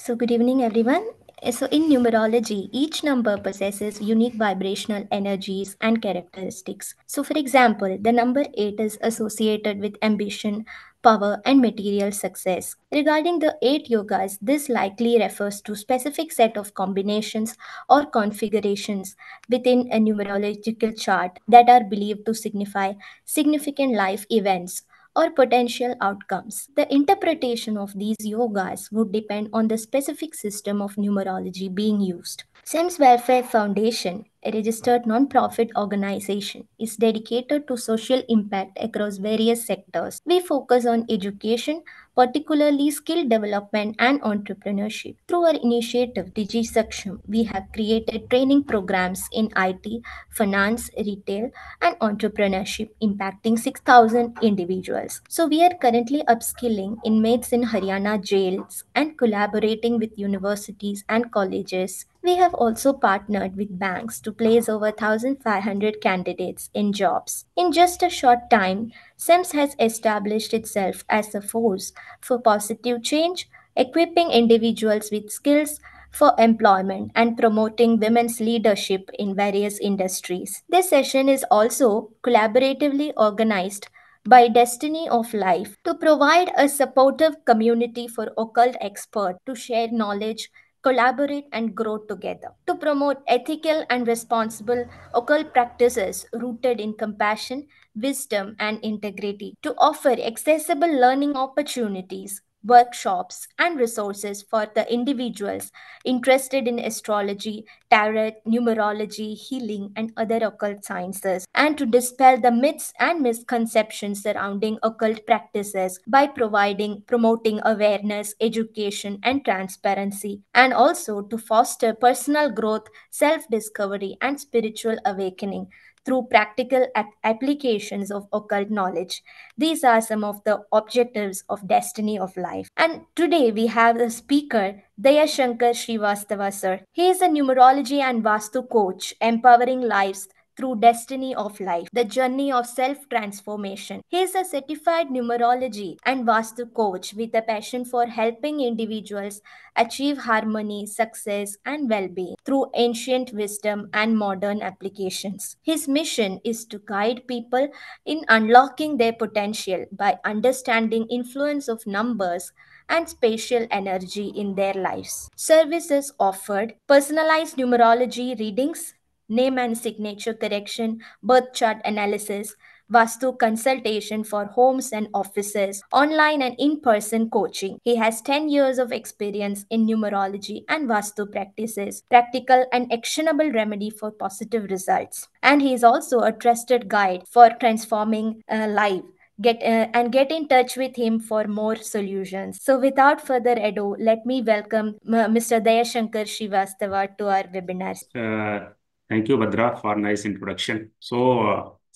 So, good evening, everyone. So, in numerology, each number possesses unique vibrational energies and characteristics. So, for example, the number 8 is associated with ambition, power, and material success. Regarding the 8 yogas, this likely refers to specific set of combinations or configurations within a numerological chart that are believed to signify significant life events or potential outcomes. The interpretation of these yogas would depend on the specific system of numerology being used. SEMS Welfare Foundation, a registered non-profit organization, is dedicated to social impact across various sectors. We focus on education, particularly skill development and entrepreneurship. Through our initiative DigiSaksham, we have created training programs in IT, finance, retail, and entrepreneurship impacting 6,000 individuals. So, we are currently upskilling inmates in Haryana jails and collaborating with universities and colleges. We have also partnered with banks to place over 1,500 candidates in jobs. In just a short time, SEMS has established itself as a force for positive change, equipping individuals with skills for employment and promoting women's leadership in various industries. This session is also collaboratively organized by Destiny of Life to provide a supportive community for occult experts to share knowledge, collaborate, and grow together. To promote ethical and responsible occult practices rooted in compassion, wisdom, and integrity. To offer accessible learning opportunities, workshops, and resources for the individuals interested in astrology, tarot, numerology, healing, and other occult sciences, and to dispel the myths and misconceptions surrounding occult practices by promoting awareness, education, and transparency, and also to foster personal growth, self discovery, and spiritual awakening through practical applications of occult knowledge. These are some of the objectives of Destiny of Life. And today we have the speaker, Dayashankar Srivastava sir. He is a numerology and Vastu coach, empowering lives through Destiny of Life, the journey of self transformation. He is a certified numerology and Vastu coach with a passion for helping individuals achieve harmony, success, and well being through ancient wisdom and modern applications. His mission is to guide people in unlocking their potential by understanding influence of numbers and spatial energy in their lives. Services offered personalized numerology readings, name and signature correction, birth chart analysis, Vastu consultation for homes and offices, online and in person coaching. He has 10 years of experience in numerology and Vastu practices, practical and actionable remedy for positive results. And he is also a trusted guide for transforming life. Get in touch with him for more solutions. So, without further ado, let me welcome Mr. Dayashankar Srivastava to our webinar. Thank you Bhadra for nice introduction. So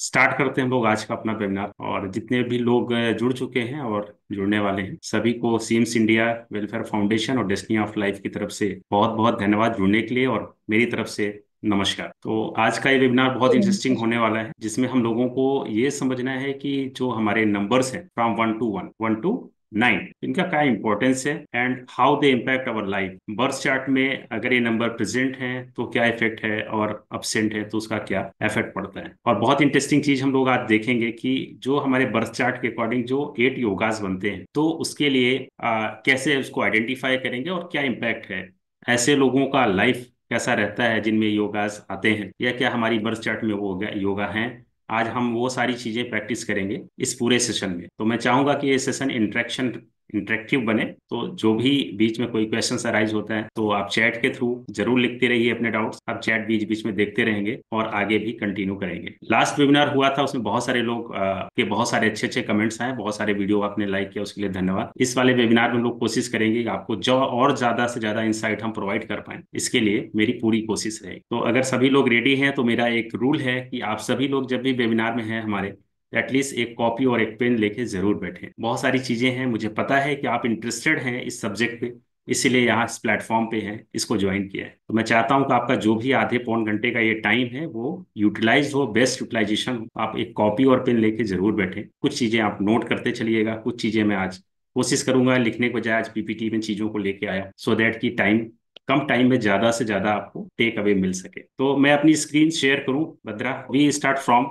start करते हैं हम लोग आज का अपना webinar. और जितने भी लोग जुड़ चुके हैं और जुड़ने वाले हैं सभी को सीम्स इंडिया वेलफेयर फाउंडेशन और डेस्टिनी ऑफ लाइफ की तरफ से बहुत बहुत धन्यवाद जुड़ने के लिए, और मेरी तरफ से नमस्कार। तो आज का ये वेबिनार बहुत इंटरेस्टिंग होने वाला है, जिसमें हम लोगों को ये समझना है कि जो हमारे नंबर्स हैं फ्रॉम 1 to 1, 1 to 9, इनका क्या इंपॉर्टेंस है and how they impact our life. Birth chart में अगर ये नंबर प्रेजेंट है तो क्या इफेक्ट है, और अब्सेंट है तो उसका क्या इफेक्ट पड़ता है। और बहुत इंटरेस्टिंग चीज हम लोग आज देखेंगे कि जो हमारे बर्थ चार्ट के अकॉर्डिंग जो 8 योगास बनते हैं तो उसके लिए कैसे उसको आइडेंटिफाई करेंगे और क्या इम्पैक्ट है, ऐसे लोगों का लाइफ कैसा रहता है जिनमें योगास आते हैं, या क्या हमारी बर्थ चार्ट में वो योगा हैं। आज हम वो सारी चीजें प्रैक्टिस करेंगे इस पूरे सेशन में। तो मैं चाहूंगा कि ये सेशन इंटरेक्टिव बने। तो जो भी बीच में कोई क्वेश्चन अराइज होता है तो आप चैट के थ्रू जरूर लिखते रहिए अपने डाउट्स। आप चैट बीच बीच में देखते रहेंगे और आगे भी कंटिन्यू करेंगे। लास्ट वेबिनार हुआ था, उसमें बहुत सारे लोग के बहुत सारे अच्छे अच्छे कमेंट्स आए, बहुत सारे वीडियो आपने लाइक किया, उसके लिए धन्यवाद। इस वाले वेबिनार में लोग कोशिश करेंगे कि आपको जो और ज्यादा से ज्यादा इंसाइट हम प्रोवाइड कर पाए, इसके लिए मेरी पूरी कोशिश रहेगी। तो अगर सभी लोग रेडी हैं तो मेरा एक रूल है कि आप सभी लोग जब भी वेबिनार में हैं हमारे, एटलीस्ट एक कॉपी और एक पेन लेके जरूर बैठें। बहुत सारी चीजें हैं, मुझे पता है कि आप इंटरेस्टेड हैं इस सब्जेक्ट पे, इसीलिए यहाँ इस प्लेटफॉर्म पे हैं, इसको ज्वाइन किया है। तो मैं चाहता हूँ कि आपका जो भी आधे पौन घंटे का ये टाइम है वो यूटिलाइज हो, बेस्ट यूटिलाइजेशन हो। आप एक कॉपी और पेन लेके जरूर बैठें, कुछ चीजें आप नोट करते चलिएगा, कुछ चीजें मैं आज कोशिश करूंगा लिखने के बजाय आज पीपीटी में चीजों को लेके आया, सो दैट की टाइम, कम टाइम में ज्यादा से ज्यादा आपको टेक अवे मिल सके। तो मैं अपनी स्क्रीन शेयर करूं Bhadra, we start from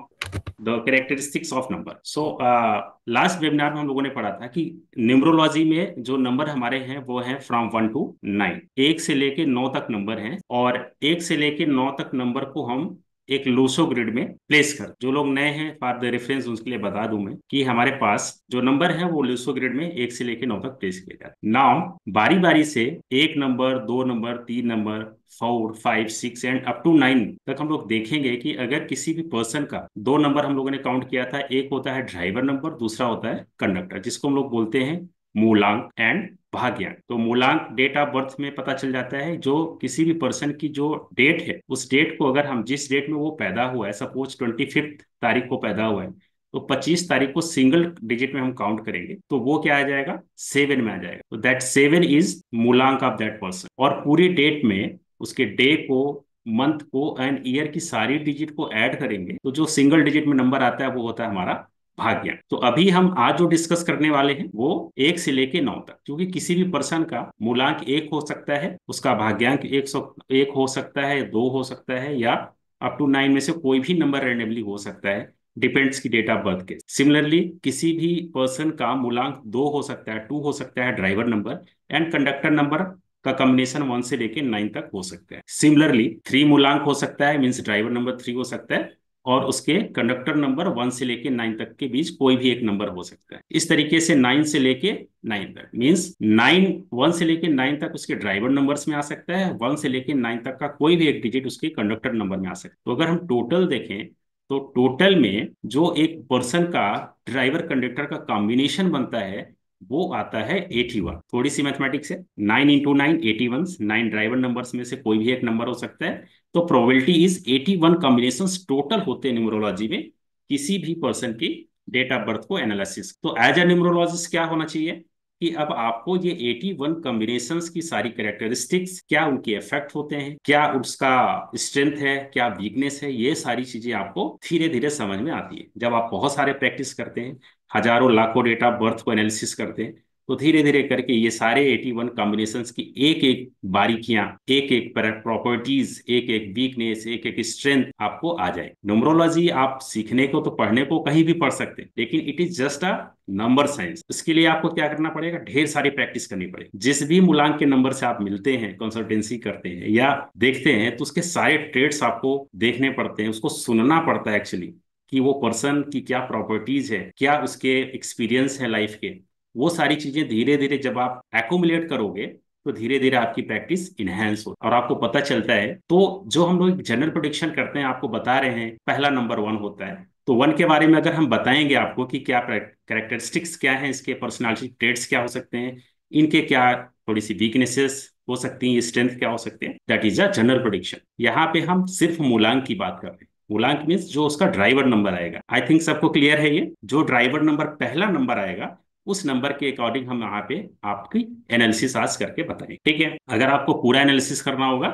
the characteristics of number. So last webinar में हम लोगों ने पढ़ा था कि न्यूमरोलॉजी में जो नंबर हमारे हैं वो हैं फ्रॉम 1 to 9, 1 से लेके 9 तक नंबर हैं, और 1 से लेके 9 तक नंबर को हम एक लूसो ग्रिड में प्लेस कर, जो लोग नए हैं फॉर द रेफरेंस उसके लिए बता दूं मैं कि हमारे पास जो नंबर है वो लूसो ग्रिड में 1 से लेके 9 तक प्लेस किया जाता है। नाउ बारी बारी से 1 number, 2 number, 3 number, 4, 5, 6 and up to 9 तक हम लोग देखेंगे कि अगर किसी भी पर्सन का 2 नंबर हम लोगों ने काउंट किया था, एक होता है ड्राइवर नंबर, दूसरा होता है कंडक्टर, जिसको हम लोग बोलते हैं मूलांक एंड भाग्यांक। तो मूलांक डेट ऑफ बर्थ में पता चल जाता है, जो किसी भी पर्सन की जो डेट है उस डेट को अगर हम जिस डेट में वो पैदा हुआ है, सपोज 25 तारीख को पैदा हुआ है, तो 25 तारीख को सिंगल डिजिट में हम काउंट करेंगे तो वो क्या आ जाएगा, 7 में आ जाएगा। तो दैट 7 इज मूलांक ऑफ दैट पर्सन। और पूरी डेट में उसके डे को, मंथ को एंड ईयर की सारी डिजिट को ऐड करेंगे तो जो सिंगल डिजिट में नंबर आता है वो होता है हमारा भाग्यांक। तो अभी हम आज जो डिस्कस करने वाले हैं वो 1 से लेके 9 तक, क्योंकि किसी भी पर्सन का मूलांक 1 हो सकता है, उसका भाग्यांक 101 हो सकता है, 2 हो सकता है, या अप टू 9 में से कोई भी नंबर रेंडमली हो सकता है, डिपेंड्स की डेट ऑफ बर्थ के। सिमिलरली किसी भी पर्सन का मूलांक 2 हो सकता है, 2 हो सकता है driver number, and conductor number का कॉम्बिनेशन 1 से लेके 9 तक हो सकता है। सिमिलरली 3 मूलांक हो सकता है, मीन्स ड्राइवर नंबर 3 हो सकता है, और उसके कंडक्टर नंबर 1 से लेके 9 तक के बीच कोई भी एक नंबर हो सकता है। इस तरीके से 9 से लेके 9 तक, मीन्स 1 से लेके 9 तक उसके ड्राइवर नंबर्स में आ सकता है, 1 से लेके 9 तक का कोई भी एक डिजिट उसके कंडक्टर नंबर में आ सकता है। तो अगर हम टोटल देखें तो टोटल में जो एक पर्सन का ड्राइवर कंडक्टर का कॉम्बिनेशन बनता है वो आता है 81। थोड़ी सी मैथमेटिक्स है, 9 into 9 81, 9 ड्राइवर नंबर्स में से कोई भी एक नंबर हो सकता है, तो प्रोबेबिलिटी इज 81 कॉम्बिनेशन टोटल होते हैं न्यूमरोलॉजी में किसी भी पर्सन की डेट ऑफ बर्थ को एनालिसिस। तो एज ए न्यूमरोलॉजिस्ट क्या होना चाहिए कि अब आपको ये 81 कॉम्बिनेशंस की सारी कैरेक्टरिस्टिक्स, क्या उनके इफेक्ट होते हैं, क्या उसका स्ट्रेंथ है, क्या वीकनेस है, ये सारी चीजें आपको धीरे धीरे समझ में आती है। जब आप बहुत सारे प्रैक्टिस करते हैं, हजारों लाखों डेट ऑफ बर्थ को एनालिसिस करते हैं, तो धीरे धीरे करके ये सारे 81 कॉम्बिनेशंस की एक एक बारीकियां, एक एक प्रॉपर्टीज, एक एक वीकनेस, एक एक स्ट्रेंथ आपको आ जाए। न्यूमरोलॉजी आप सीखने को तो पढ़ने को कहीं भी पढ़ सकते हैं, लेकिन it is just a number science. इसके लिए आपको क्या करना पड़ेगा, ढेर सारी प्रैक्टिस करनी पड़ेगी। जिस भी मूलांक के नंबर से आप मिलते हैं, कंसल्टेंसी करते हैं या देखते हैं, तो उसके सारे ट्रेड्स आपको देखने पड़ते हैं, उसको सुनना पड़ता है एक्चुअली, कि वो पर्सन की क्या प्रॉपर्टीज है, क्या उसके एक्सपीरियंस है लाइफ के। वो सारी चीजें धीरे धीरे जब आप एक्यूमुलेट करोगे तो धीरे धीरे आपकी प्रैक्टिस इनहेंस हो और आपको पता चलता है। तो जो हम लोग जनरल प्रोडिक्शन करते हैं, आपको बता रहे हैं पहला नंबर 1 होता है, तो 1 के बारे में अगर हम बताएंगे आपको कि क्या कैरेक्टरिस्टिक्स क्या है, इसके पर्सनालिटी ट्रेट्स क्या हो सकते हैं, इनके क्या थोड़ी सी वीकनेसेस हो सकती हैं, स्ट्रेंथ क्या हो सकते हैं, that is a general prediction. यहाँ पे हम सिर्फ मूलांक की बात कर रहे हैं। मूलांक मीन्स जो उसका ड्राइवर नंबर आएगा। आई थिंक सबको क्लियर है ये, जो ड्राइवर नंबर पहला नंबर आएगा उस नंबर के अकॉर्डिंग हम यहाँ पे आपकी एनालिसिस आज करके बताएंगे, ठीक है। अगर आपको पूरा एनालिसिस करना होगा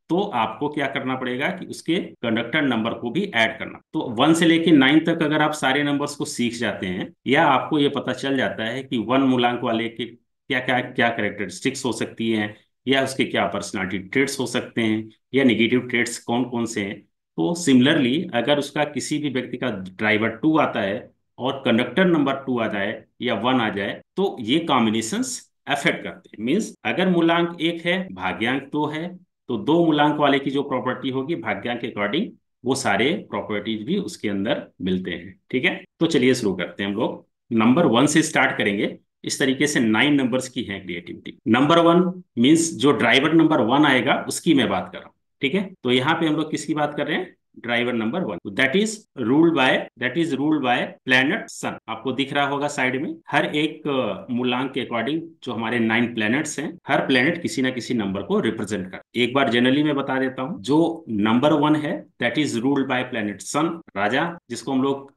तो आपको क्या करना पड़ेगा कि उसके कंडक्टर नंबर को भी ऐड करना। तो 1 से लेके 9 तक अगर आप सारे नंबर्स को सीख जाते हैं, या आपको ये पता चल जाता है कि 1 मूलांक वाले के क्या क्या क्या कैरेक्टरिस्टिक्स हो सकती हैं, या उसके क्या पर्सनालिटी ट्रेट्स हो सकते हैं, या निगेटिव ट्रेट्स कौन कौन से हैं, तो सिमिलरली अगर उसका किसी भी व्यक्ति का ड्राइवर 2 आता है और कंडक्टर नंबर 2 आ जाए या 1 आ जाए, तो ये कॉम्बिनेशंस अफेक्ट करते हैं। मीन्स अगर मूलांक 1 है, भाग्यांक 2 है, तो 2 मूलांक वाले की जो प्रॉपर्टी होगी भाग्यांक के अकॉर्डिंग, वो सारे प्रॉपर्टीज भी उसके अंदर मिलते हैं, ठीक है। तो चलिए शुरू करते हैं हम लोग। नंबर 1 से स्टार्ट करेंगे। इस तरीके से 9 नंबर्स की है क्रिएटिविटी। नंबर 1 मीन्स जो ड्राइवर नंबर 1 आएगा उसकी मैं बात कर रहा हूँ, ठीक है। तो यहाँ पे हम लोग किसकी बात कर रहे हैं, driver number 1। That is ruled by planet sun. आपको दिख रहा होगा साइड में, हर एक मूलांक के अकॉर्डिंग जो हमारे 9 प्लैनेट्स हैं, हर प्लैनेट किसी ना किसी नंबर को रिप्रेजेंट कर। एक बार जनरली मैं बता देता हूँ, जो नंबर 1 है that is ruled by planet sun, राजा, जिसको हम लोग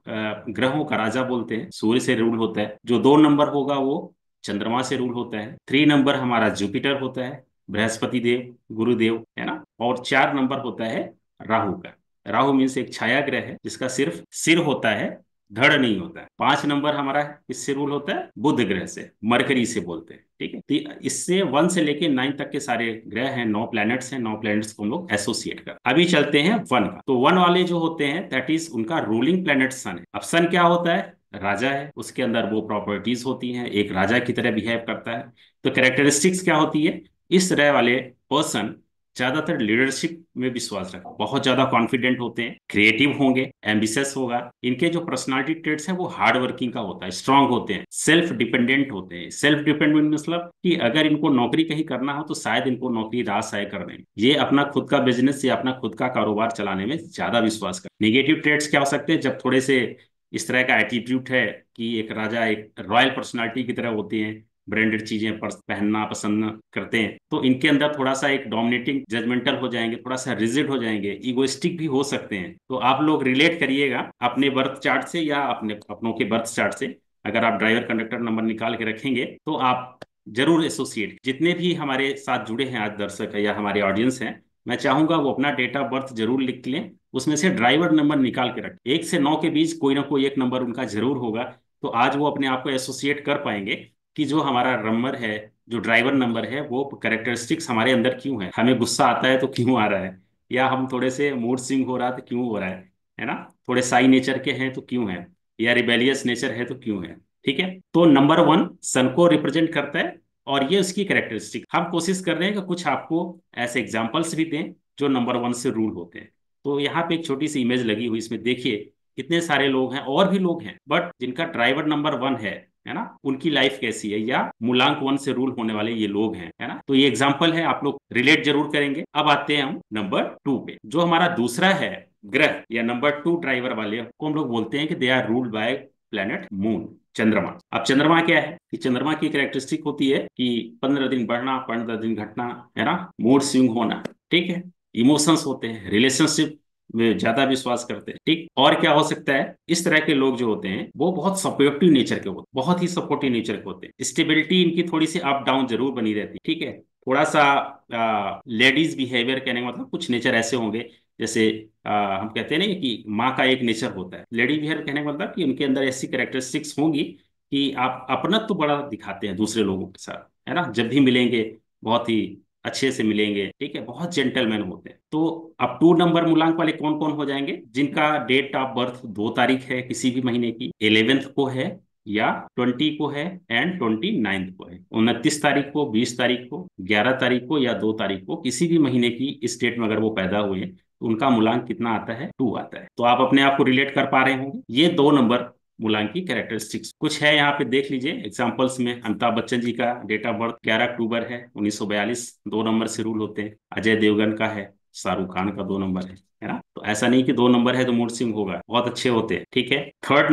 ग्रहों का राजा बोलते हैं, सूर्य से रूल होता है। जो 2 नंबर होगा वो चंद्रमा से रूल होता है। 3 नंबर हमारा जुपिटर होता है, बृहस्पति देव, गुरुदेव, है ना। और 4 नंबर होता है राहु का। राहु मीन्स एक छाया ग्रह है जिसका सिर्फ सिर होता है, धड़ नहीं होता है। 5 नंबर हमारा किससे रूल होता है? बुध ग्रह से, मरकरी से बोलते हैं, ठीक है। तो इससे 1 से लेके 9 तक के सारे ग्रह हैं, 9 प्लैनेट्स हैं, 9 प्लैनेट्स को हम लोग एसोसिएट कर। अभी चलते हैं 1 का। तो 1 वाले जो होते हैं दैट इज उनका रूलिंग प्लैनेट सन है। अब सन क्या होता है? राजा है, उसके अंदर वो प्रॉपर्टीज होती हैं, एक राजा की तरह बिहेव करता है। तो कैरेक्टरिस्टिक्स क्या होती है? इस तरह वाले पर्सन ज्यादातर लीडरशिप में विश्वास रखते हैं, बहुत ज्यादा कॉन्फिडेंट होते हैं, क्रिएटिव होंगे, एम्बिशियस होगा। इनके जो पर्सनालिटी ट्रेट्स हैं वो हार्ड वर्किंग का होता है, स्ट्रांग होते हैं, सेल्फ डिपेंडेंट होते हैं। सेल्फ डिपेंडेंट मतलब कि अगर इनको नौकरी कहीं करना हो तो शायद इनको नौकरी रास आए करने में, ये अपना खुद का बिजनेस या अपना खुद का कारोबार चलाने में ज्यादा विश्वास कर। नेगेटिव ट्रेट्स क्या हो सकते हैं? जब थोड़े से इस तरह का एटीट्यूड है कि एक राजा एक रॉयल पर्सनालिटी की तरह होते हैं, ब्रांडेड चीजें पहनना पसंद करते हैं, तो इनके अंदर थोड़ा सा एक डोमिनेटिंग जजमेंटल हो जाएंगे, थोड़ा सा रिजिड हो जाएंगे, इगोइस्टिक भी हो सकते हैं। तो आप लोग रिलेट करिएगा अपने बर्थ चार्ट से या अपने अपनों के बर्थ चार्ट से। अगर आप ड्राइवर कंडक्टर नंबर निकाल के रखेंगे तो आप जरूर एसोसिएट। जितने भी हमारे साथ जुड़े हैं आज दर्शक है या हमारे ऑडियंस हैं, मैं चाहूंगा वो अपना डेट ऑफ बर्थ जरूर लिख लें, उसमें से ड्राइवर नंबर निकाल के रखें। 1 से 9 के बीच कोई ना कोई एक नंबर उनका जरूर होगा। तो आज वो अपने आप को एसोसिएट कर पाएंगे कि जो हमारा नंबर है, जो ड्राइवर नंबर है, वो कैरेक्टरिस्टिक्स हमारे अंदर क्यों है। हमें गुस्सा आता है तो क्यों आ रहा है, या हम थोड़े से मूड स्विंग हो रहा है तो क्यों हो रहा है ना। थोड़े साई नेचर के हैं तो क्यों है, या रिबेलियस नेचर है तो क्यों है। ठीक है, तो नंबर 1 सन को रिप्रेजेंट करता है और ये उसकी कैरेक्टरिस्टिक। हम कोशिश कर रहे हैं कि कुछ आपको ऐसे एग्जाम्पल्स भी दें जो नंबर 1 से रूल होते हैं। तो यहाँ पे एक छोटी सी इमेज लगी हुई, इसमें देखिए कितने सारे लोग हैं, और भी लोग हैं, बट जिनका ड्राइवर नंबर 1 है ना, उनकी लाइफ कैसी है, या मूलांक 1 से रूल होने वाले ये लोग हैं, है ना। तो ये एग्जाम्पल है, आप लोग रिलेट जरूर करेंगे। अब आते हैं हम नंबर 2 पे, जो हमारा दूसरा है ग्रह, या नंबर 2 ड्राइवर वाले को हम लोग बोलते हैं कि they are ruled by planet moon, चंद्रमा। अब चंद्रमा क्या है कि चंद्रमा की कैरेक्टरिस्टिक होती है कि 15 दिन बढ़ना, 15 दिन घटना, है ना, मूड स्विंग होना, ठीक है। इमोशंस होते हैं, रिलेशनशिप में ज्यादा विश्वास करते हैं, ठीक। और क्या हो सकता है? इस तरह के लोग जो होते हैं वो बहुत सपोर्टिव नेचर के होते हैं, बहुत ही सपोर्टिव नेचर के होते हैं। स्टेबिलिटी इनकी थोड़ी सी अप डाउन जरूर बनी रहती है, ठीक है। थोड़ा सा लेडीज बिहेवियर कहने का मतलब कुछ नेचर ऐसे होंगे, जैसे हम कहते हैं ना कि माँ का एक नेचर होता है। लेडी बिहेवियर कहने का मतलब कि उनके अंदर ऐसी कैरेक्टरिस्टिक्स होंगी कि आप अपनत्व तो बड़ा दिखाते हैं दूसरे लोगों के साथ, है ना। जब भी मिलेंगे बहुत ही अच्छे से मिलेंगे, ठीक है, बहुत जेंटलमैन होते हैं। तो अब 2 नंबर मूलांक वाले कौन कौन हो जाएंगे? जिनका डेट ऑफ बर्थ 2 तारीख है किसी भी महीने की, 11th को है, या 20 को है, एंड 29th को है। 29 तारीख को, 20 तारीख को, 11 तारीख को, या 2 तारीख को, किसी भी महीने की इस डेट में अगर वो पैदा हुए हैं तो उनका मूलांक कितना आता है? 2 आता है। तो आप अपने आप को रिलेट कर पा रहे होंगे। ये 2 नंबर मूलांक की कैरेक्टरिस्टिक्स कुछ है, यहाँ पे देख लीजिए एग्जांपल्स में। अमिताभ बच्चन जी का डेट ऑफ बर्थ 11 अक्टूबर है 1942, 2 नंबर से रूल होते हैं। अजय देवगन का है, शाहरुख खान का 2 नंबर है ना। तो ऐसा नहीं कि 2 नंबर है तो मूड स्विंग होगा, बहुत अच्छे होते हैं, ठीक है। थर्ड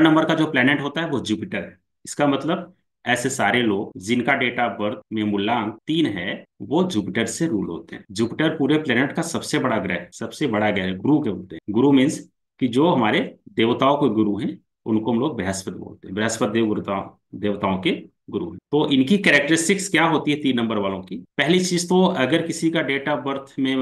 नंबर का जो प्लेनेट होता है वो जुपिटर है। इसका मतलब ऐसे सारे लोग जिनका डेट ऑफ बर्थ में मूलांक 3 है वो जुपिटर से रूल होते हैं। जुपिटर पूरे प्लेनेट का सबसे बड़ा ग्रह है, सबसे बड़ा ग्रह है, गुरु के बोलते हैं। गुरु मीन्स कि जो हमारे देवताओं के गुरु हैं उनको हम लोग बृहस्पति बोलते हैं। बृहस्पति देवताओं के गुरु हैं। तो इनकी कैरेक्टरिस्टिक्स क्या होती है 3 नंबर वालों की? पहली चीज तो अगर किसी का डेट ऑफ बर्थ में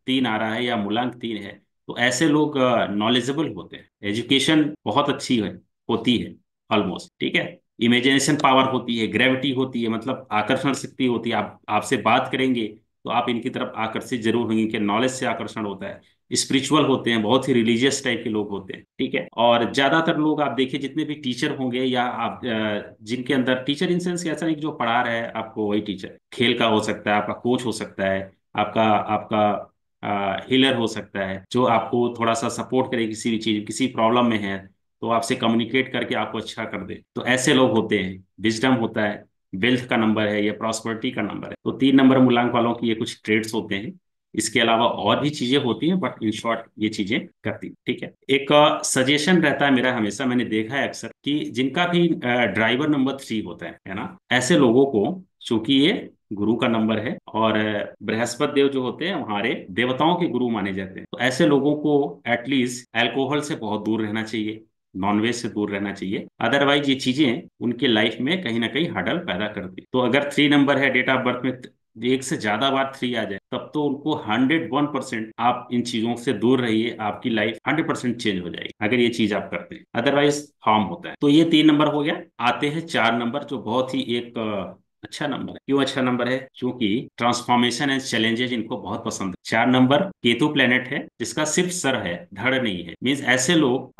3 आ रहा है या मूलांक 3 है तो ऐसे लोग नॉलेजेबल होते हैं, एजुकेशन बहुत अच्छी है, होती है ऑलमोस्ट, ठीक है। इमेजिनेशन पावर होती है, ग्रेविटी होती है, मतलब आकर्षण शक्ति होती है। आप आपसे बात करेंगे तो आप इनकी तरफ आकर्षित जरूर होंगे कि नॉलेज से आकर्षण होता है। स्पिरिचुअल होते हैं, बहुत ही रिलीजियस टाइप के लोग होते हैं, ठीक है। और ज्यादातर लोग आप देखिए जितने भी टीचर होंगे, या आप जिनके अंदर टीचर इन सेंस ऐसा नहीं कि जो पढ़ा रहा है आपको वही टीचर, खेल का हो सकता है, आपका कोच हो सकता है, आपका आपका हीलर हो सकता है, जो आपको थोड़ा सा सपोर्ट करे किसी भी चीज, किसी प्रॉब्लम में है तो आपसे कम्युनिकेट करके आपको अच्छा कर दे। तो ऐसे लोग होते हैं। विजडम होता है, वेल्थ का नंबर है, या प्रॉस्पेरिटी का नंबर है। तो 3 नंबर मूलांक वालों की ये कुछ ट्रेड्स होते हैं। इसके अलावा और भी चीजें होती हैं, बट इन शॉर्ट ये चीजें करती हैं, ठीक है। एक सजेशन रहता है मेरा हमेशा, मैंने देखा है अक्सर कि जिनका भी ड्राइवर नंबर 3 होता है ना, ऐसे लोगों को, चूंकि ये गुरु का नंबर है और बृहस्पति देव जो होते हैं हमारे देवताओं के गुरु माने जाते हैं, तो ऐसे लोगों को एटलीस्ट अल्कोहल से बहुत दूर रहना चाहिए, नॉनवेज से दूर रहना चाहिए। अदरवाइज ये चीजें उनके लाइफ में कहीं ना कहीं हडल पैदा करती। तो अगर 3 नंबर है डेट ऑफ बर्थ में, एक से ज्यादा बार 3 आ जाए, तब तो उनको 101% आप इन चीजों से दूर रहिए, आपकी लाइफ 100% चेंज हो जाएगी अगर ये चीज आप करते हैं, अदरवाइज हार्म होता है। तो ये 3 नंबर हो गया। आते हैं 4 नंबर, जो बहुत ही एक अच्छा नंबर है। क्यों अच्छा नंबर है? क्योंकि ट्रांसफॉर्मेशन एंड चैलेंजेस इनको बहुत पसंद है। 4 नंबर केतु प्लेनेट है, जिसका सिर्फ सर है, धड़ नहीं है। मीन्स ऐसे लोग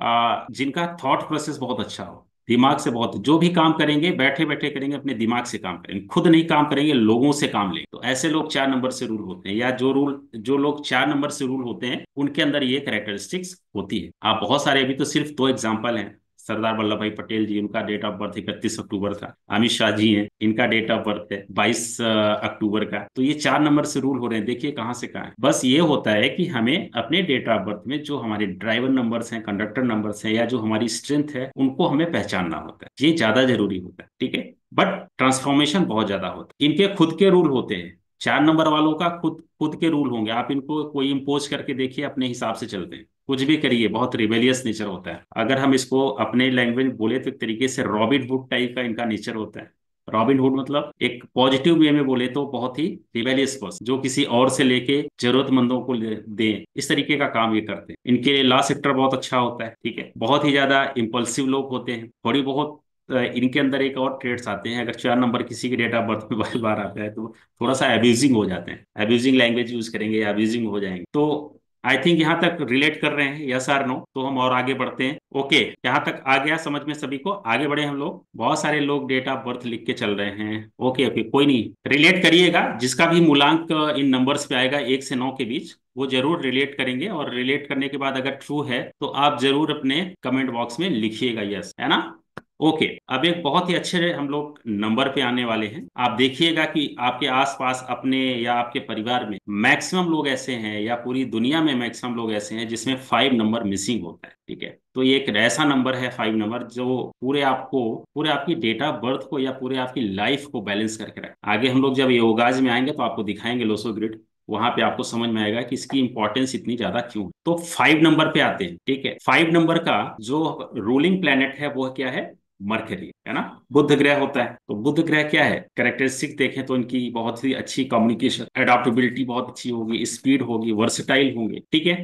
जिनका थॉट प्रोसेस बहुत अच्छा हो, दिमाग से बहुत, जो भी काम करेंगे बैठे बैठे करेंगे, अपने दिमाग से काम करेंगे, खुद नहीं काम करेंगे, लोगों से काम लेंगे। तो ऐसे लोग 4 नंबर से रूल होते हैं, या जो लोग 4 नंबर से रूल होते हैं उनके अंदर ये कैरेक्टरिस्टिक्स होती है। आप बहुत सारे, अभी तो सिर्फ 2 एग्जाम्पल हैं। सरदार वल्लभ भाई पटेल जी, उनका डेट ऑफ बर्थ 31 अक्टूबर था। अमित शाह जी हैं, इनका डेट ऑफ बर्थ है 22 अक्टूबर का। तो ये 4 नंबर से रूल हो रहे हैं। देखिए कहाँ से कहाँ है। बस ये होता है कि हमें अपने डेट ऑफ बर्थ में जो हमारे ड्राइवर नंबर्स हैं, कंडक्टर नंबर्स हैं, या जो हमारी स्ट्रेंथ है, उनको हमें पहचानना होता है। ये ज्यादा जरूरी होता है, ठीक है। बट ट्रांसफॉर्मेशन बहुत ज्यादा होता है। इनके खुद के रूल होते हैं। 4 नंबर वालों का खुद खुद के रूल होंगे। आप इनको कोई इम्पोज करके देखिए, अपने हिसाब से चलते हैं, कुछ भी करिए, बहुत रिबेलियस नेचर होता है। अगर हम इसको अपने लैंग्वेज में बोले तो एक तरीके से रॉबिन हुड टाइप का इनका नेचर होता है। रॉबिन हुड मतलब एक पॉजिटिव वे में बोले तो बहुत ही रिबेलियस पर्सन, जो किसी और से लेके जरूरतमंदों को दे, इस तरीके का काम ये करते हैं। इनके लिए लॉ सेक्टर बहुत अच्छा होता है, ठीक है। बहुत ही ज्यादा इम्पल्सिव लोग होते हैं। थोड़ी बहुत इनके अंदर एक और ट्रेड्स आते हैं। अगर 4 नंबर किसी के डेट ऑफ बर्थ में बार बार आता है तो थोड़ा सा एब्यूजिंग हो जाते हैं। एब्यूजिंग लैंग्वेज यूज करेंगे, एब्यूजिंग हो जाएंगे। तो आई थिंक यहाँ तक रिलेट कर रहे हैं, यस आर नो? तो हम और आगे बढ़ते हैं। ओके, यहाँ तक आ गया समझ में सभी को? आगे बढ़े हम लोग। बहुत सारे लोग डेट ऑफ बर्थ लिख के चल रहे हैं। ओके ओके, कोई नहीं, रिलेट करिएगा। जिसका भी मूलांक इन नंबर्स पे आएगा 1 से 9 के बीच, वो जरूर रिलेट करेंगे। और रिलेट करने के बाद अगर ट्रू है तो आप जरूर अपने कमेंट बॉक्स में लिखिएगा यस, है ना? ओके, अब एक बहुत ही अच्छे हम लोग नंबर पे आने वाले हैं। आप देखिएगा कि आपके आसपास अपने या आपके परिवार में मैक्सिमम लोग ऐसे हैं, या पूरी दुनिया में मैक्सिमम लोग ऐसे हैं जिसमें 5 नंबर मिसिंग होता है, ठीक है। तो ये एक ऐसा नंबर है 5 नंबर, जो पूरे आपकी डेट ऑफ बर्थ को या पूरे आपकी लाइफ को बैलेंस करके रखे। आगे हम लोग जब योगाज में आएंगे तो आपको दिखाएंगे लोसो ग्रिड, वहां पे आपको समझ में आएगा कि इसकी इंपॉर्टेंस इतनी ज्यादा क्यों है। तो 5 नंबर पे आते हैं, ठीक है। 5 नंबर का जो रूलिंग प्लेनेट है वो क्या है? मरकरी, है ना। बुध ग्रह होता है। तो बुध ग्रह क्या है? कैरेक्टरिस्टिक देखें तो इनकी बहुत ही अच्छी कम्युनिकेशन, एडाप्टेबिलिटी बहुत अच्छी होगी, स्पीड होगी, वर्सेटाइल होंगे, ठीक है।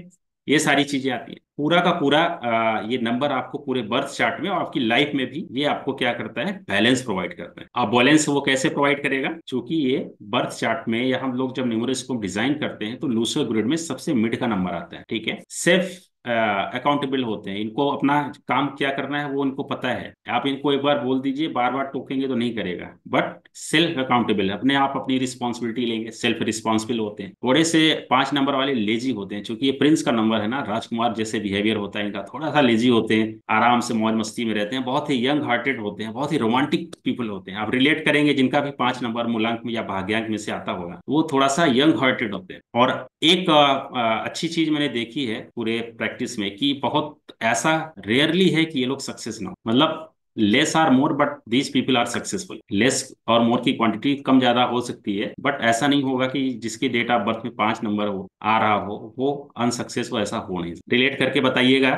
ये सारी चीजें आती हैं। पूरा का पूरा ये नंबर आपको पूरे बर्थ चार्ट में और आपकी लाइफ में भी ये आपको क्या करता है? बैलेंस प्रोवाइड करता है। अब बैलेंस वो कैसे प्रोवाइड करेगा? क्योंकि ये बर्थ चार्ट में, या हम लोग जब न्यूमरोस्कोप डिजाइन करते हैं तो लूसो ग्रिड में सबसे मिड का नंबर आता है, ठीक है। सेल्फ अकाउंटेबल होते हैं। इनको अपना काम क्या करना है वो इनको पता है। आप इनको एक बार बोल दीजिए, बार बार टोकेंगे तो नहीं करेगा। बट सेल्फ अकाउंटेबल, अपने आप अपनी रिस्पॉन्सिबिलिटी लेंगे, सेल्फ रिस्पॉन्सिबल होते हैं। थोड़े से 5 नंबर वाले लेजी होते हैं, क्योंकि ये प्रिंस का नंबर है ना, राजकुमार जैसे बिहेवियर होता है इनका। थोड़ा सा लेजी होते हैं, आराम से मौज मस्ती में रहते हैं, बहुत ही यंग हार्टेड होते हैं, बहुत ही रोमांटिक पीपल होते हैं। आप रिलेट करेंगे, जिनका भी 5 नंबर मूलांक में या भाग्यांक में से आता होगा, वो थोड़ा सा यंग हार्टेड होते हैं। और एक अच्छी चीज मैंने देखी है पूरे प्रैक्टिस में, कि बहुत ऐसा रेयरली है कि ये लोग सक्सेस ना हो। मतलब less or more, but these people are successful. Less और मोर की क्वांटिटी कम ज्यादा हो सकती है, बट ऐसा नहीं होगा कि जिसकी डेट ऑफ बर्थ में 5 नंबर हो आ रहा हो वो अनसक्सेस हो, ऐसा हो नहीं। रिलेट करके बताइएगा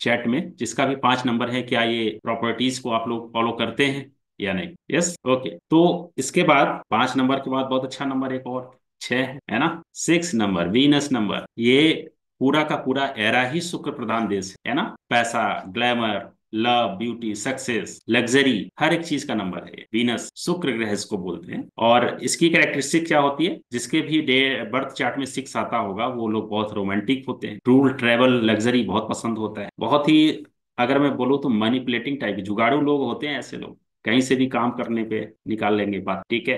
चैट में, जिसका भी 5 नंबर है, क्या ये प्रॉपर्टीज को आप लोग फॉलो करते हैं या नहीं? Yes, okay. तो इसके बाद 5 नंबर के बाद बहुत अच्छा नंबर एक और 6 है ना। 6 नंबर, वीनस नंबर। ये पूरा का पूरा एरा ही शुक्र प्रधान देश है ना। पैसा, glamour, love, beauty, success, luxury, हर एक चीज का नंबर है वीनस, शुक्र ग्रह इसको बोलते हैं। और इसकी कैरेक्टरिस्टिक क्या होती है? जिसके भी डे बर्थ चार्ट में 6 आता होगा, वो लोग बहुत रोमांटिक होते हैं। टूर, ट्रेवल, लग्जरी बहुत पसंद होता है। बहुत ही, अगर मैं बोलूँ तो मैनिपुलेटिंग टाइप, जुगाड़ू लोग होते हैं ऐसे लोग। कहीं से भी काम करने पे निकाल लेंगे बात, ठीक है।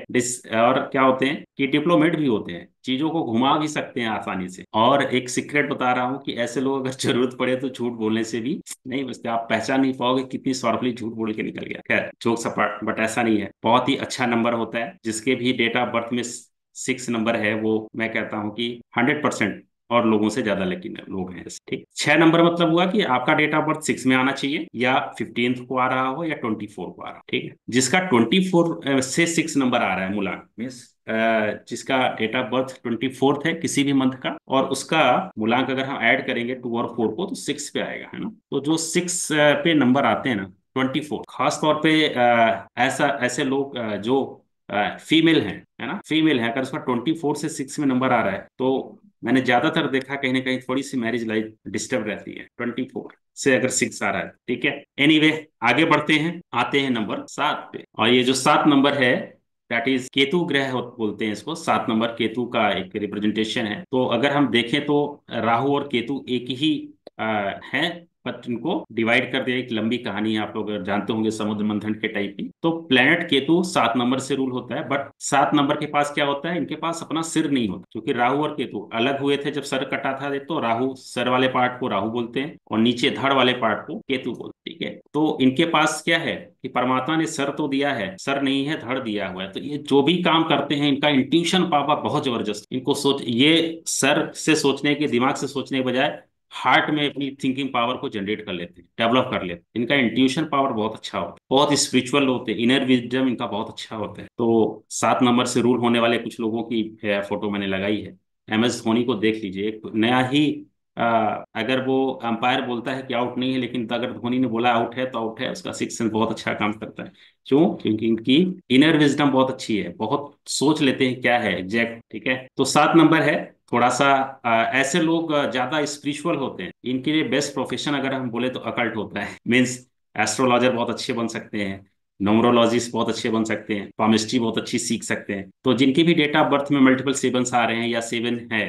और क्या होते हैं कि डिप्लोमेट भी होते हैं, चीजों को घुमा भी सकते हैं आसानी से। और एक सीक्रेट बता रहा हूँ कि ऐसे लोग अगर जरूरत पड़े तो झूठ बोलने से भी नहीं बचते। आप पहचान नहीं पाओगे कितनी सॉफ्टली झूठ बोल के निकल गया। खैर, जोक सपाट, बट ऐसा नहीं है। बहुत ही अच्छा नंबर होता है। जिसके भी डेट ऑफ बर्थ में 6 नंबर है, वो मैं कहता हूँ कि 100% और लोगों से ज्यादा लकी लोग हैं, ठीक। 6 नंबर मतलब हुआ कि आपका डेट ऑफ बर्थ 6 में आना चाहिए, या 15th को आ रहा हो, या 24 को आ रहा हो, ठीक है। जिसका 24 से 6 नंबर आ रहा है मूलांक में, जिसका डेट ऑफ बर्थ 24th है किसी भी मंथ का, और उसका मूलांक अगर हम ऐड करेंगे 2 और 4 को, तो 6 पे आएगा, है ना। तो जो 6 पे नंबर आते हैं ना, 24 खास तौर पे ऐसे लोग जो फीमेल हैं, है ना, फीमेल है, अगर उसका 24 से 6 में नंबर आ रहा है तो मैंने ज्यादातर देखा कहीं ना कहीं थोड़ी सी मैरिज लाइफ डिस्टर्ब रहती है, 24 से अगर 6 आ रहा है। ठीक है, एनीवे आगे बढ़ते हैं, आते हैं नंबर 7 पे। और ये जो 7 नंबर है, दैट इज केतु ग्रह बोलते हैं इसको। 7 नंबर केतु का एक रिप्रेजेंटेशन है। तो अगर हम देखें तो राहु और केतु एक ही हैं, बट इनको डिवाइड कर दिया। एक लंबी कहानी है, आप लोग अगर जानते होंगे समुद्र मंथन के टाइप की। तो प्लेनेट केतु 7 नंबर से रूल होता है, बट 7 नंबर के पास क्या होता है, इनके पास अपना सिर नहीं होता, क्योंकि राहु और केतु अलग हुए थे जब सर कटा था। तो राहु सर वाले पार्ट को राहु बोलते हैं और नीचे धड़ वाले पार्ट को केतु बोलते हैं। ठीक है, तो इनके पास क्या है कि परमात्मा ने सर तो दिया है, सर नहीं है, धड़ दिया हुआ है। तो ये जो भी काम करते हैं, इनका इंट्यूशन पावर बहुत जबरदस्त। इनको सोच, ये सर से सोचने के, दिमाग से सोचने के बजाय हार्ट में अपनी थिंकिंग पावर को जनरेट कर लेते हैं, डेवलप कर लेते हैं। इनका इंट्यूशन पावर बहुत अच्छा होता है, बहुत स्पिरिचुअल होते हैं, इनर विजडम इनका बहुत अच्छा होता है। तो 7 नंबर से रूल होने वाले कुछ लोगों की फोटो मैंने लगाई है। MS धोनी को देख लीजिए, एक नया ही अगर वो अंपायर बोलता है कि आउट नहीं है, लेकिन अगर धोनी ने बोला आउट है तो आउट है। उसका सिक्स सेंस बहुत अच्छा काम करता है। क्यों? क्योंकि इनकी इनर विजडम बहुत अच्छी है, बहुत सोच लेते हैं क्या है एग्जैक्ट। ठीक है, तो 7 नंबर है थोड़ा सा ऐसे लोग ज्यादा स्पिरिचुअल होते हैं। इनके लिए बेस्ट प्रोफेशन अगर हम बोले तो अकल्ट होता है। मीन्स एस्ट्रोलॉजर बहुत अच्छे बन सकते हैं, न्यूमरोलॉजिस्ट बहुत अच्छे बन सकते हैं, पामिस्ट्री बहुत अच्छी सीख सकते हैं। तो जिनकी भी डेट ऑफ बर्थ में मल्टीपल सेवन्स आ रहे हैं या 7 है,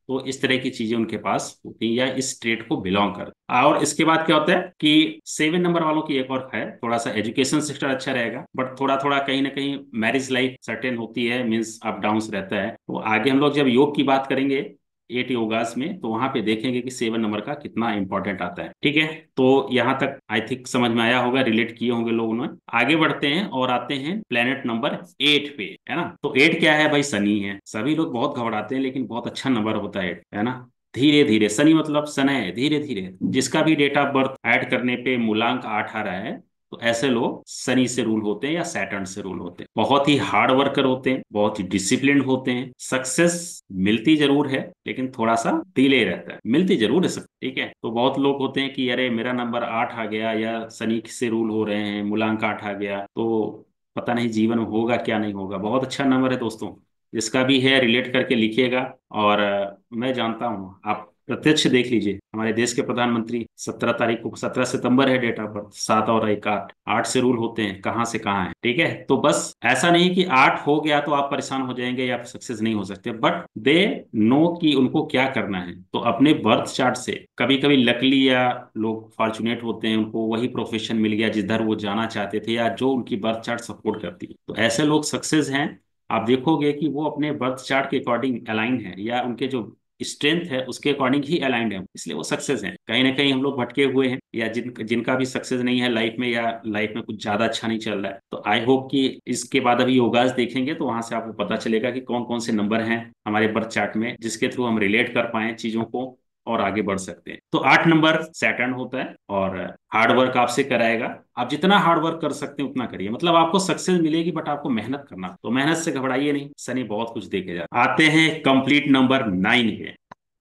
तो इस तरह की चीजें उनके पास होती हैं या इस ट्रेड को बिलोंग कर। और इसके बाद क्या होता है कि 7 नंबर वालों की एक और है, थोड़ा सा एजुकेशन सेक्टर अच्छा रहेगा, बट थोड़ा थोड़ा कहीं ना कहीं मैरिज लाइफ सर्टेन होती है, मीन्स अप डाउन रहता है। तो आगे हम लोग जब योग की बात करेंगे 8 योगास में, तो वहां पे देखेंगे कि 7 नंबर का कितना इंपॉर्टेंट आता है। ठीक है, तो यहाँ तक आई थिंक समझ में आया होगा, रिलेट किए होंगे लोगों ने। आगे बढ़ते हैं और आते हैं प्लेनेट नंबर 8 पे, है ना। तो 8 क्या है भाई? शनि है। सभी लोग बहुत घबराते हैं, लेकिन बहुत अच्छा नंबर होता है 8, है ना। धीरे धीरे, शनि मतलब शनय, धीरे धीरे। जिसका भी डेट ऑफ बर्थ ऐड करने पे मूलांक 8 आ रहा है, तो ऐसे लोग शनि से रूल होते हैं या सैटर्न से रूल होते हैं। बहुत ही हार्ड वर्कर होते हैं, बहुत ही डिसिप्लिन होते हैं। सक्सेस मिलती जरूर है, लेकिन थोड़ा सा डिले रहता है, मिलती जरूर है सक्सेस। ठीक है, तो बहुत लोग होते हैं कि अरे मेरा नंबर 8 आ गया, या शनि से रूल हो रहे हैं, मूलांक 8 आ गया, तो पता नहीं जीवन में होगा क्या नहीं होगा। बहुत अच्छा नंबर है दोस्तों, जिसका भी है रिलेट करके लिखिएगा। और मैं जानता हूँ, आप प्रत्यक्ष देख लीजिए, हमारे देश के प्रधानमंत्री 17 तारीख को, 17 सितंबर है डेट ऑफ बर्थ, 7 और 1 8, 8 से रूल होते हैं, कहाँ से कहाँ है। ठीक है, तो बस ऐसा नहीं कि 8 हो गया तो आप परेशान हो जाएंगे या सक्सेस नहीं हो सकते, बट दे नो कि उनको क्या करना है। तो अपने बर्थ चार्ट से, कभी कभी लकली या लोग फॉर्चुनेट होते हैं, उनको वही प्रोफेशन मिल गया जिधर वो जाना चाहते थे, या जो उनकी बर्थ चार्ट सपोर्ट करती है, तो ऐसे लोग सक्सेस हैं। आप देखोगे कि वो अपने बर्थ चार्ट के अकॉर्डिंग अलाइन है, या उनके जो स्ट्रेंथ है उसके अकॉर्डिंग ही अलाइंड है, इसलिए वो सक्सेस हैं। कहीं ना कहीं हम लोग भटके हुए हैं, या जिनका भी सक्सेस नहीं है लाइफ में, या लाइफ में कुछ ज्यादा अच्छा नहीं चल रहा है, तो आई होप कि इसके बाद अभी योगास देखेंगे तो वहां से आपको पता चलेगा कि कौन कौन से नंबर हैं हमारे बर्थ चार्ट में, जिसके थ्रू हम रिलेट कर पाए चीजों को और आगे बढ़ सकते हैं। तो 8 नंबर सैटर्न होता है और हार्ड वर्क आपसे कराएगा। आप जितना हार्ड वर्क कर सकते हैं उतना करिए, मतलब आपको सक्सेस मिलेगी, बट आपको मेहनत करना, तो मेहनत से घबराइए नहीं, शनि बहुत कुछ देके जा। आते हैं कंप्लीट नंबर 9 पे।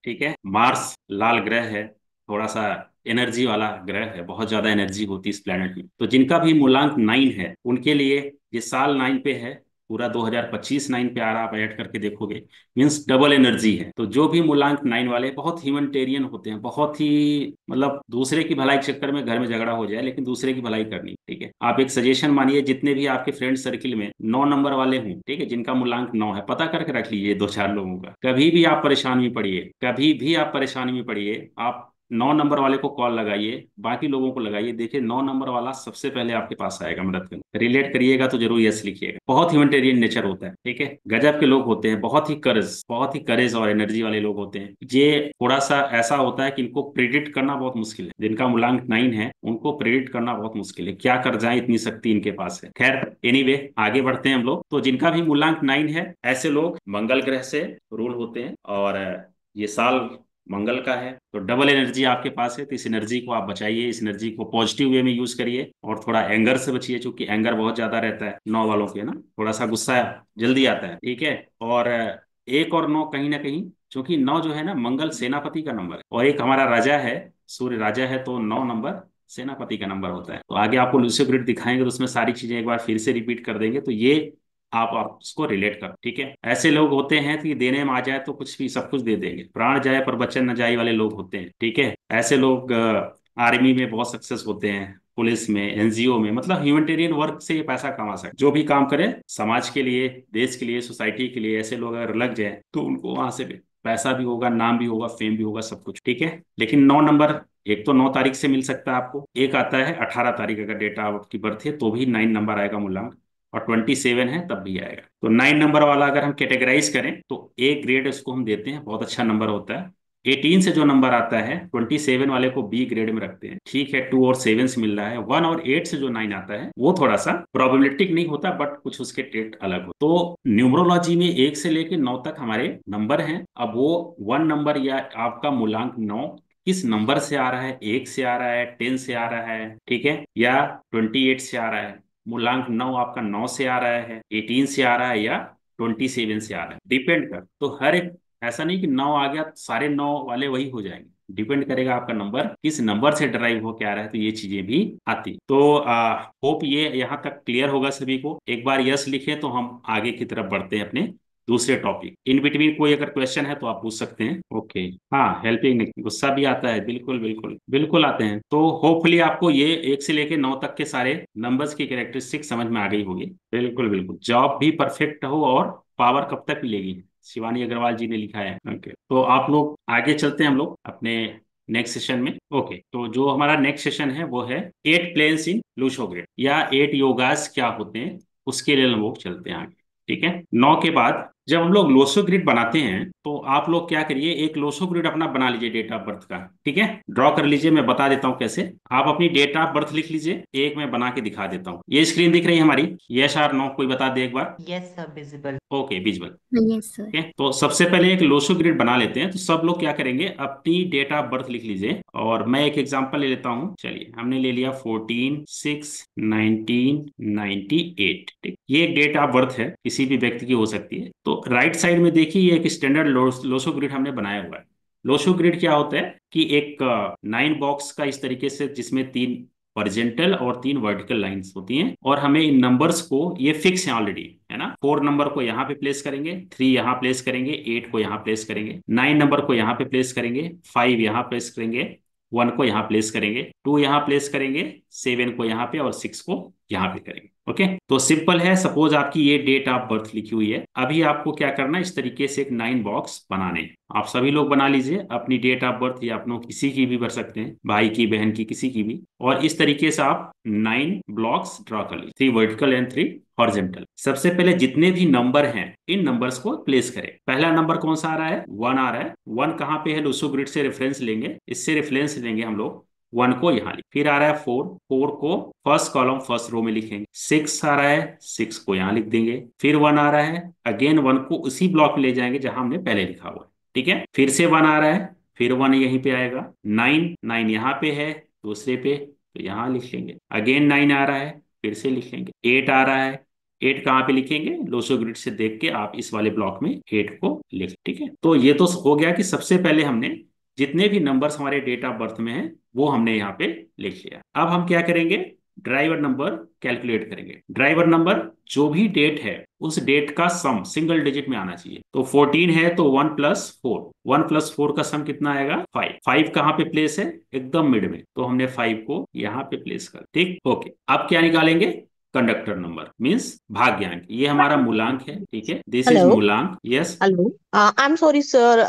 ठीक है, मार्स लाल ग्रह है, थोड़ा सा एनर्जी वाला ग्रह है, बहुत ज्यादा एनर्जी होती है इस प्लेनेट में। तो जिनका भी मूलांक 9 है, उनके लिए ये साल 9 पे है, पूरा 2025 9 पे आ रहा, आप ऐड करके देखोगे, मीन्स डबल एनर्जी है। तो जो भी मूलांक 9 वाले बहुत ह्यूमैनिटेरियन होते हैं, बहुत ही मतलब दूसरे की भलाई के चक्कर में घर में झगड़ा हो जाए, लेकिन दूसरे की भलाई करनी। ठीक है, आप एक सजेशन मानिए, जितने भी आपके फ्रेंड सर्किल में 9 नंबर वाले हों, ठीक है, जिनका मूलांक 9 है, पता करके रख लीजिए 2 4 लोगों का। कभी भी आप परेशानी में पड़िए, कभी भी आप परेशानी में पड़िए, आप 9 नंबर वाले को कॉल लगाइए, बाकी लोगों को लगाइए, देखिए 9 नंबर वाला सबसे पहले आपके पास आएगा मदद करने। रिलेट करिएगा तो जरूर यस लिखिएगा। बहुत ह्यूमैनिटेरियन नेचर होता है। ठीक है, गजब के लोग होते हैं, बहुत ही करेज और एनर्जी वाले लोग होते हैं। ये थोड़ा सा ऐसा होता है कि इनको प्रिडिक्ट करना बहुत मुश्किल है। जिनका मूलांक 9 है उनको प्रिडिक्ट करना बहुत मुश्किल है, क्या कर जाए, इतनी शक्ति इनके पास है। खैर एनीवे आगे बढ़ते हैं हम लोग। तो जिनका भी मूलांक 9 है, ऐसे लोग मंगल ग्रह से रूल होते हैं, और ये साल मंगल का है, तो डबल एनर्जी आपके पास है। तो इस एनर्जी को आप बचाइए, इस एनर्जी को पॉजिटिव वे में यूज करिए, और थोड़ा एंगर से बचिए, क्योंकि एंगर बहुत ज्यादा रहता है 9 वालों के ना, थोड़ा सा गुस्सा जल्दी आता है। ठीक है, और 1 और 9 कहीं ना कहीं, क्योंकि 9 जो है ना मंगल सेनापति का नंबर है, और एक हमारा राजा है, सूर्य राजा है, तो 9 नंबर सेनापति का नंबर होता है। तो आगे आपको लूसी ग्रिड दिखाएंगे तो उसमें सारी चीजें एक बार फिर से रिपीट कर देंगे। तो ये आप उसको रिलेट करो, ठीक है। ऐसे लोग होते हैं कि देने में आ जाए तो कुछ भी सब कुछ दे देंगे, प्राण जाए पर वचन न जाए वाले लोग होते हैं, ठीक है। ऐसे लोग आर्मी में बहुत सक्सेस होते हैं, पुलिस में, एनजीओ में, मतलब ह्यूमैनिटेरियन वर्क से ये पैसा कमा सकते, जो भी काम करे समाज के लिए, देश के लिए, सोसाइटी के लिए, ऐसे लोग अगर लग जाए तो उनको वहां से भी पैसा भी होगा, नाम भी होगा, फेम भी होगा, सब कुछ, ठीक है। लेकिन 9 नंबर एक तो 9 तारीख से मिल सकता है आपको, एक आता है 18 तारीख, अगर डेटा आपकी बर्थ है तो भी 9 नंबर आएगा मूलांक, और 27 है तब भी आएगा। तो 9 नंबर वाला अगर हम कैटेगराइज करें तो ए ग्रेड उसको हम देते हैं, बहुत अच्छा नंबर होता है। 18 से जो नंबर आता है 27 वाले को बी ग्रेड में रखते हैं, ठीक है। 2 और 7 से मिल रहा है। 1 और 8 से जो 9 आता है वो थोड़ा सा प्रोबेबिलिस्टिक नहीं होता, बट कुछ उसके ट्रेट अलग हो। तो न्यूमरोलॉजी में 1 से लेकर 9 तक हमारे नंबर हैं। अब वो 1 नंबर या आपका मूलांक 9 किस नंबर से आ रहा है, 1 से आ रहा है, 10 से आ रहा है, ठीक है, या 28 से आ रहा है, मूलांक 9 आपका 9 से आ रहा है, 18 से आ रहा है, या 27 से आ रहा है, डिपेंड कर। तो हर एक, ऐसा नहीं कि 9 आ गया तो सारे 9 वाले वही हो जाएंगे, डिपेंड करेगा आपका नंबर किस नंबर से ड्राइव हो के आ रहा है, तो ये चीजें भी आती। तो होप ये यहाँ तक क्लियर होगा सभी को। एक बार यस लिखें तो हम आगे की तरफ बढ़ते हैं अपने दूसरे टॉपिक। इन बिटवीन कोई अगर क्वेश्चन है तो आप पूछ सकते हैं। ओके, हाँ, हेल्पिंग नहीं, गुस्सा भी आता है, बिल्कुल बिल्कुल बिल्कुल आते हैं। तो होपफुली आपको ये 1 से लेके 9 तक के सारे नंबर्स की कैरेक्टरिस्टिक समझ में आ गई होगी। बिल्कुल बिल्कुल, जॉब भी परफेक्ट हो और पावर कब तक मिलेगी, शिवानी अग्रवाल जी ने लिखा है। ओके, तो आप लोग आगे चलते हैं हम लोग अपने नेक्स्ट सेशन में। ओके, तो जो हमारा नेक्स्ट सेशन है वो है 8 प्लेन्स इन लूशो ग्रिड, या 8 योगास क्या होते हैं, उसके लिए हम लोग चलते हैं आगे, ठीक है। 9 के बाद जब हम लोग लोसो ग्रिड बनाते हैं तो आप लोग क्या करिए, एक लोसो ग्रिड अपना बना लीजिए डेट ऑफ बर्थ का, ठीक है, ड्रॉ कर लीजिए। मैं बता देता हूँ कैसे। आप अपनी डेट ऑफ बर्थ लिख लीजिए, एक मैं बना के दिखा देता हूँ। ये स्क्रीन दिख रही है हमारी, यस और नो, कोई बता दे एक बार। Yes, sir, visible. Okay, visual. Yes sir. Okay, तो सबसे पहले एक लोसो ग्रिड बना लेते हैं। तो सब लोग क्या करेंगे, अपनी डेट ऑफ बर्थ लिख लीजिए, और मैं एक एग्जांपल ले लेता हूँ। चलिए, हमने ले लिया 14/6/1998, ठीक। ये एक डेट ऑफ बर्थ है, किसी भी व्यक्ति की हो सकती है। तो राइट साइड में देखिए, ये एक स्टैंडर्ड लोसो ग्रिड हमने बनाया हुआ है। लोसो ग्रिड क्या होता है कि एक 9 बॉक्स का इस तरीके से, जिसमें 3 हॉरिजॉन्टल और 3 वर्टिकल लाइंस होती हैं, और हमें इन नंबर्स को, ये फिक्स है ऑलरेडी, है ना। 4 नंबर को यहाँ पे प्लेस करेंगे, 3 यहाँ प्लेस करेंगे, 8 को यहाँ प्लेस करेंगे, 9 नंबर को यहाँ पे प्लेस करेंगे, 5 यहाँ प्लेस करेंगे, 1 को यहाँ प्लेस करेंगे, 2 यहाँ प्लेस करेंगे, 7 को यहाँ पे, और 6 को यहाँ पे करेंगे। ओके, तो सिंपल है। सपोज आपकी ये डेट ऑफ बर्थ लिखी हुई है, अभी आपको क्या करना है, इस तरीके से एक 9 बॉक्स बनाने हैं। आप सभी लोग बना लीजिए अपनी डेट ऑफ बर्थ, या अपनों किसी की भी भर सकते हैं, भाई की, बहन की, किसी की भी। और इस तरीके से आप 9 ब्लॉक्स ड्रॉ कर लीजिए, 3 वर्टिकल एंड 3 हॉरिजॉन्टल। सबसे पहले जितने भी नंबर हैं इन नंबर्स को प्लेस करें। पहला नंबर कौन सा आ रहा है, 1 आ रहा है। 1 कहाँ पे है, लूसो ग्रिड से रेफरेंस लेंगे, इससे रेफरेंस लेंगे हम लोग, 1 को यहाँ लिख। फिर आ रहा है 4, 4 को फर्स्ट कॉलम फर्स्ट रो में लिखेंगे। 6 आ रहा है, 6 को यहाँ लिख देंगे। फिर 1 आ रहा है, अगेन 1 को उसी ब्लॉक में ले जाएंगे जहां हमने पहले लिखा हुआ है, ठीक है। फिर से 1 आ रहा है, फिर 1 यहीं पे आएगा। 9, 9 यहाँ पे है दूसरे पे, तो यहाँ लिख लेंगे। अगेन 9 आ रहा है, फिर से लिख लेंगे। 8 आ रहा है, 8 कहाँ पे लिखेंगे, लोसो ग्रिड से देख के आप इस वाले ब्लॉक में 8 को लिख, ठीक है। तो ये तो हो गया कि सबसे पहले हमने जितने भी नंबर्स हमारे डेट ऑफ बर्थ में हैं वो हमने यहाँ पे लिख लिया। अब हम क्या करेंगे, ड्राइवर नंबर कैलकुलेट करेंगे। ड्राइवर नंबर जो भी डेट है उस डेट का सम सिंगल डिजिट में आना चाहिए। तो 14 है तो 1+4, 1+4 का सम कितना आएगा, 5। 5 कहाँ पे प्लेस है, एकदम मिड में, तो हमने 5 को यहाँ पे प्लेस कर, ठीक। ओके, अब क्या निकालेंगे, कंडक्टर नंबर मीन्स भाग्यांक। ये हमारा मूलांक है, ठीक है, दिस इज हेलो मूलांक। Yes. Hello. I am sorry sir.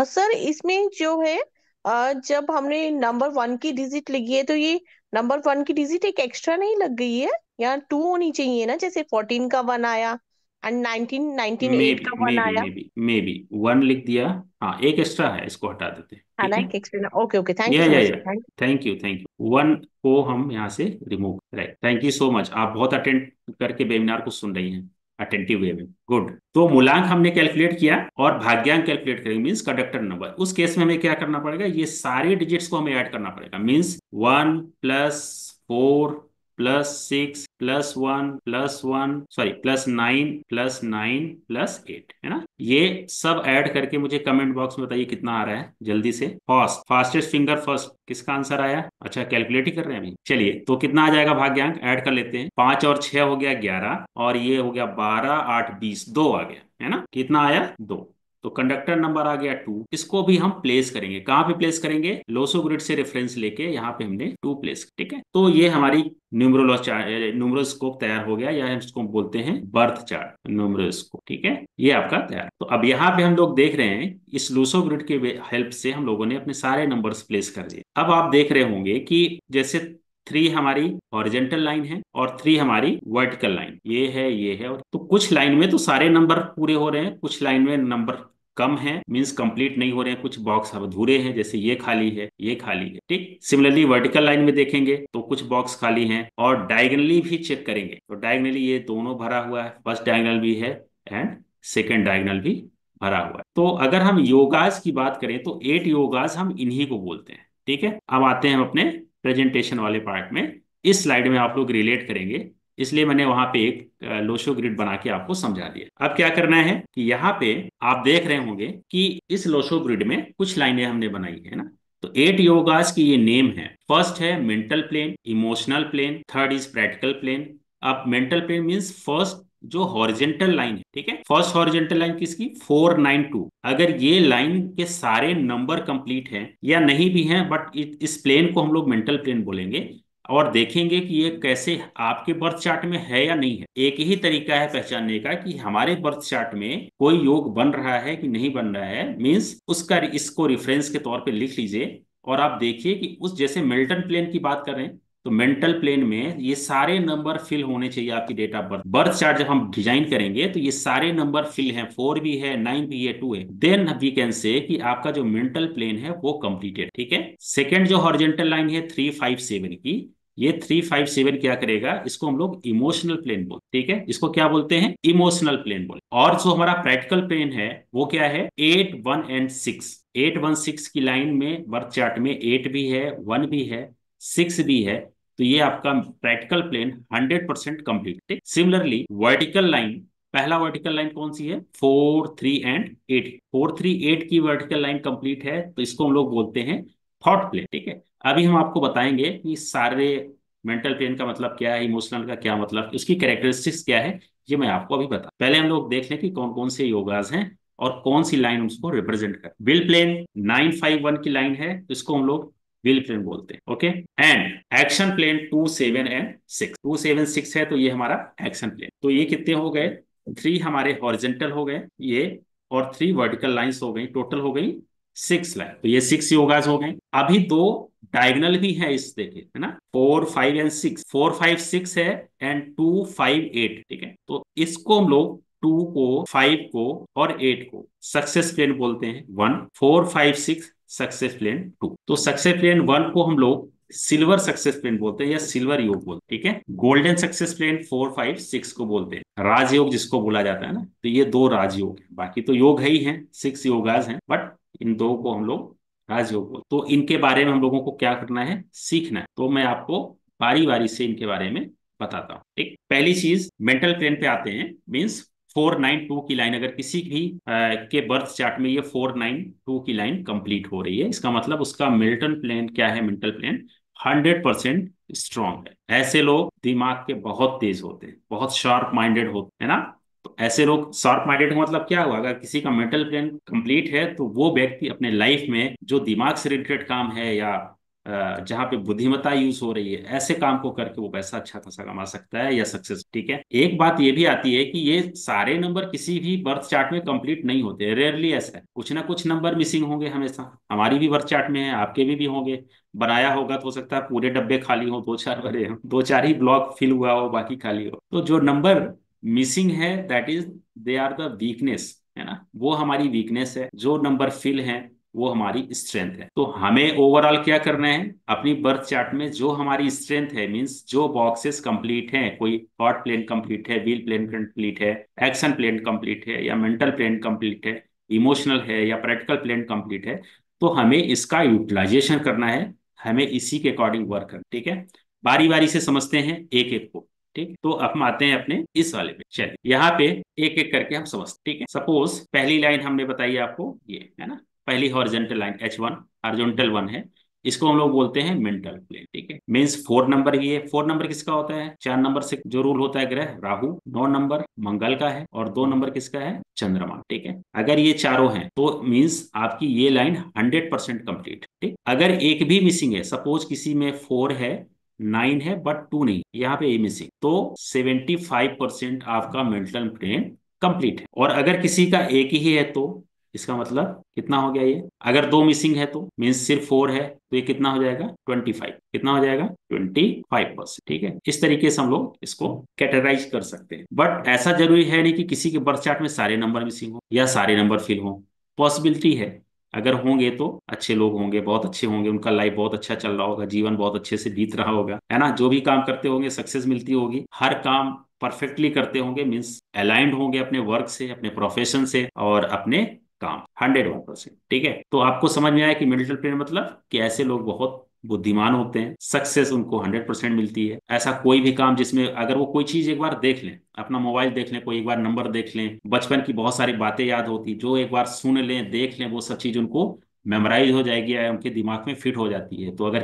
Sir इसमें जो है, जब हमने नंबर 1 की डिजिट लिखी है तो ये नंबर 1 की डिजिट एक एक्स्ट्रा नहीं लग गई है? यहाँ 2 होनी चाहिए ना, जैसे 14 का 1 आया एंड 19 मे 8 बी का मे 1 बी आया। मे बी मे बी 1 लिख दिया। हाँ, एक एक्स्ट्रा है, इसको हटा देते हैं, है ठीक ना, है। एक extra. Okay okay, thank you या सो या मच या sir, thank. Thank you thank you. 1 को हम यहाँ से remove, right. Thank you so much, आप बहुत अटेंड करके वेबिनार को सुन रही हैं अटेंटिव वे में, गुड। तो मूलांक हमने कैलकुलेट किया, और भाग्यांक कैलकुलेट करेंगे मीन्स कंडक्टर नंबर। उस केस में हमें क्या करना पड़ेगा, ये सारे डिजिट्स को हमें ऐड करना पड़ेगा, मीन्स 1+4 +6 +1 सॉरी +9 है ना। ये सब ऐड करके मुझे कमेंट बॉक्स में बताइए कितना आ रहा है जल्दी से। फास्टेस्ट फिंगर फर्स्ट, किसका आंसर आया? अच्छा, कैलकुलेट ही कर रहे हैं अभी। चलिए, तो कितना आ जाएगा भाग्यांक, ऐड कर लेते हैं। 5 और 6 हो गया 11, और ये हो गया 12, 8, 20, 2 आ गया, है ना। कितना आया? 2। तो कंडक्टर नंबर आ गया 2। इसको भी हम प्लेस करेंगे, कहाँ पे प्लेस करेंगे? लोसो ग्रिड से रेफरेंस लेके यहाँ पे हमने 2 प्लेस, ठीक है। तो ये हमारी न्यूमरोस्कोप तैयार हो गया, या हम इसको बोलते हैं बर्थ चार्ट न्यूमरोस्कोप, ठीक है। ये आपका तैयार। तो अब यहाँ पे हम लोग देख रहे हैं इस लूसो ग्रिड के हेल्प से हम लोगों ने अपने सारे नंबर्स प्लेस कर दिए। अब आप देख रहे होंगे कि जैसे 3 हमारी हॉरिजेंटल लाइन है और 3 हमारी वर्टिकल लाइन, ये है। और तो कुछ लाइन में तो सारे नंबर पूरे हो रहे हैं, कुछ लाइन में नंबर कम है, मींस कंप्लीट नहीं हो रहे हैं, कुछ बॉक्स अब अधूरे हैं, जैसे ये खाली है, ये खाली है, ठीक। सिमिलरली वर्टिकल लाइन में देखेंगे तो कुछ बॉक्स खाली हैं, और डायगनली भी चेक करेंगे तो डायगनली ये दोनों भरा हुआ है, फर्स्ट डायगनल भी है एंड सेकेंड डायगनल भी भरा हुआ है। तो अगर हम योगाज की बात करें तो 8 योगाज हम इन्हीं को बोलते हैं, ठीक है। अब आते हैं हम अपने प्रेजेंटेशन वाले पार्ट में। इस स्लाइड में आप लोग रिलेट करेंगे, इसलिए मैंने वहां पे एक लोशो ग्रिड बना के आपको समझा दिया। अब क्या करना है कि यहाँ पे आप देख रहे होंगे कि इस लोशो ग्रिड में कुछ लाइनें हमने बनाई है ना। तो 8 योगास की ये नेम है। फर्स्ट है mental plane, emotional plane, third is practical plane. अब मेंटल प्लेन मींस फर्स्ट जो हॉरिजेंटल लाइन है, ठीक है। फर्स्ट हॉरिजेंटल लाइन किसकी? 492। अगर ये लाइन के सारे नंबर कंप्लीट हैं या नहीं भी हैं, बट इस प्लेन को हम लोग मेंटल प्लेन बोलेंगे, और देखेंगे कि ये कैसे आपके बर्थ चार्ट में है या नहीं है। एक ही तरीका है पहचानने का कि हमारे बर्थ चार्ट में कोई योग बन रहा है कि नहीं बन रहा है, मींस उसका इसको रेफरेंस के तौर पे लिख लीजिए। और आप देखिए कि उस जैसे मेल्टन प्लेन की बात कर रहे हैं, तो मेंटल प्लेन में ये सारे नंबर फिल होने चाहिए आपकी date of birth. Birth chart जब हम डिजाइन करेंगे तो ये सारे नंबर फिल हैं, 4 भी है, 9 भी है, 2 है, देन वी कैन से कि आपका जो मेंटल प्लेन है वो कंप्लीटेड, ठीक है। सेकेंड जो हॉरिजेंटल लाइन है 357 की, ये 357 क्या करेगा? इसको हम लोग इमोशनल प्लेन बोलते, ठीक है। इसको क्या बोलते हैं? इमोशनल प्लेन बोलते। और जो हमारा प्रैक्टिकल प्लेन है वो क्या है? 8, 1 एंड 6। 8, 1, 6 की लाइन में बर्थ चार्ट में 8 भी है, 1 भी है, 6 भी है। तो ये आपका प्रैक्टिकल प्लेन 100% कंप्लीट, ठीक। सिमिलरली वर्टिकल लाइन, पहला वर्टिकल लाइन कौन सी है? 4, 3 एंड 8। 4, 3, 8 की वर्टिकल लाइन कंप्लीट है, तो इसको हम लोग बोलते हैं थॉट प्लेन, ठीक है। अभी हम आपको बताएंगे कि सारे मेंटल प्लेन का मतलब क्या है, इमोशनल का क्या मतलब, उसकी कैरेक्टरिस्टिक्स क्या है, ये मैं आपको अभी बता। पहले हम लोग देख लें कि कौन कौन से योगास हैं और कौन सी लाइन उसको रिप्रेजेंट कर। विल प्लेन 951 की लाइन है, तो इसको हम लोग विल प्लेन बोलते हैं, okay. And action plane 2, 7 and 6। 2, 7, 6 है, तो ये हमारा एक्शन प्लेन। तो ये कितने हो गए? 3 हमारे हॉरिजेंटल हो गए ये, और 3 वर्टिकल लाइंस हो गई, टोटल हो गई 6 लाइन। तो ये 6 योगास हो गए। अभी 2 डायगनल भी है इस, देखिए, है ना, 4, 5 एंड 6। 4, 5, 6 है एंड 2, 5, 8, ठीक है। तो इसको हम लोग 2 को, 5 को और 8 को सक्सेस प्लेन बोलते हैं। 1, 4, 5, 6 सक्सेस प्लेन 2। तो सक्सेस प्लेन 1 को हम लोग सिल्वर सक्सेस प्लेन बोलते हैं या सिल्वर योग बोलते हैं, ठीक है। गोल्डन सक्सेस प्लेन 4, 5, 6 को बोलते हैं राजयोग, जिसको बोला जाता है ना। तो ये 2 राजयोग है, बाकी तो योग है ही हैं, 6 योगाज हैं, बट इन 2 को हम लोग राजयोग बोलते। तो इनके बारे में हम लोगों को क्या करना है? सीखना है। तो मैं आपको बारी बारी से इनके बारे में बताता हूँ, ठीक। पहली चीज, मेंटल प्लेन पे आते हैं। मीन्स 492 की लाइन, अगर किसी भी के बर्थ चार्ट में ये 492 की लाइन कंप्लीट हो रही है, इसका मतलब उसका मेल्टन प्लेन क्या है? मेंटल प्लेन 100% स्ट्रांग है। ऐसे लोग दिमाग के बहुत तेज होते हैं, बहुत शार्प माइंडेड होते हैं ना। तो ऐसे लोग शार्प माइंडेड का मतलब क्या हुआ? अगर किसी का मेंटल प्लेन कंप्लीट है तो वो व्यक्ति अपने लाइफ में जो दिमाग से रिलेटेड काम है या जहाँ पे बुद्धिमत्ता यूज हो रही है, ऐसे काम को करके वो पैसा अच्छा खासा कमा सकता है या सक्सेस, ठीक है। एक बात ये भी आती है कि ये सारे नंबर किसी भी बर्थ चार्ट में कंप्लीट नहीं होते, रेयरली ऐसा है, कुछ ना कुछ नंबर मिसिंग होंगे हमेशा। हमारी भी बर्थ चार्ट में है, आपके भी होंगे। बनाया होगा तो हो सकता है पूरे डब्बे खाली हो, 2-4 भरे हो, 2-4 ही ब्लॉक फिल हुआ हो, बाकी खाली हो। तो जो नंबर मिसिंग है, that is, they are the weakness, है ना, वो हमारी वीकनेस है। जो नंबर फिल है वो हमारी स्ट्रेंथ है। तो हमें ओवरऑल क्या करना है? अपनी बर्थ चार्ट में जो हमारी स्ट्रेंथ है, मींस जो बॉक्सेस कंप्लीट हैं, कोई थॉट प्लेन कंप्लीट है, व्हील प्लेन कंप्लीट है, एक्शन प्लेन कंप्लीट है, या मेंटल प्लेन कंप्लीट है, इमोशनल है, या प्रैक्टिकल प्लेन कंप्लीट है, तो हमें इसका यूटिलाइजेशन करना है, हमें इसी के अकॉर्डिंग वर्क करना, ठीक है। बारी बारी से समझते हैं एक एक को। ठीक, तो अब हम आते हैं अपने इस वाले पे। चलिए यहाँ पे एक एक करके हम समझते। ठीक है, सपोज पहली लाइन हमने बताई आपको, ये है ना, पहली हॉरिजॉन्टल लाइन H1 हॉरिजॉन्टल 1 है, इसको हम लोग बोलते हैं मेंटल प्लेन। ठीक है, मीन्स 4 नंबर ही है। 4 नंबर किसका होता है? 4 नंबर से जो रूल होता है ग्रह राहु, 9 नंबर मंगल का है, और 2 नंबर किसका है? चंद्रमा। ठीक है, अगर ये चारों हैं तो मीन्स आपकी ये लाइन 100% कंप्लीट। ठीक, अगर एक भी मिसिंग है, सपोज किसी में 4 है, 9 है बट 2 नहीं, यहाँ पे ए मिसिंग, तो 75% आपका मेंटल प्लेन कंप्लीट है। और अगर किसी का एक ही है तो इसका मतलब कितना हो गया ये? अगर 2 मिसिंग है तो मीन्स सिर्फ 4 है, तो ये कितना हो जाएगा? 25। कितना हो जाएगा? 25%। ठीक है, इस तरीके से हम लोग इसको कैटेगराइज कर सकते हैं। बट ऐसा जरूरी है नहीं कि किसी के बर्थ चार्ट में सारे नंबर मिसिंग हो या सारे नंबर फिल हो। पॉसिबिलिटी है, अगर होंगे तो अच्छे लोग होंगे, बहुत अच्छे होंगे, उनका लाइफ बहुत अच्छा चल रहा होगा, जीवन बहुत अच्छे से बीत रहा होगा, है ना, जो भी काम करते होंगे सक्सेस मिलती होगी, हर काम परफेक्टली करते होंगे, मीन्स अलाइंड होंगे अपने वर्क से, अपने प्रोफेशन से और अपने काम 101%। ठीक है, तो आपको समझ में आया कि मिडिल प्लेन मतलब कि ऐसे लोग बहुत बुद्धिमान होते हैं, सक्सेस उनको 100% मिलती है। ऐसा कोई भी काम जिसमें अगर वो कोई चीज एक बार देख लें, अपना मोबाइल देख लें, कोई एक बार नंबर देख लें, बचपन की बहुत सारी बातें याद होती, जो एक बार सुन लें देख लें, वो सब चीज उनको मेमोराइज हो जाएगी या उनके दिमाग में फिट हो जाती है। तो अगर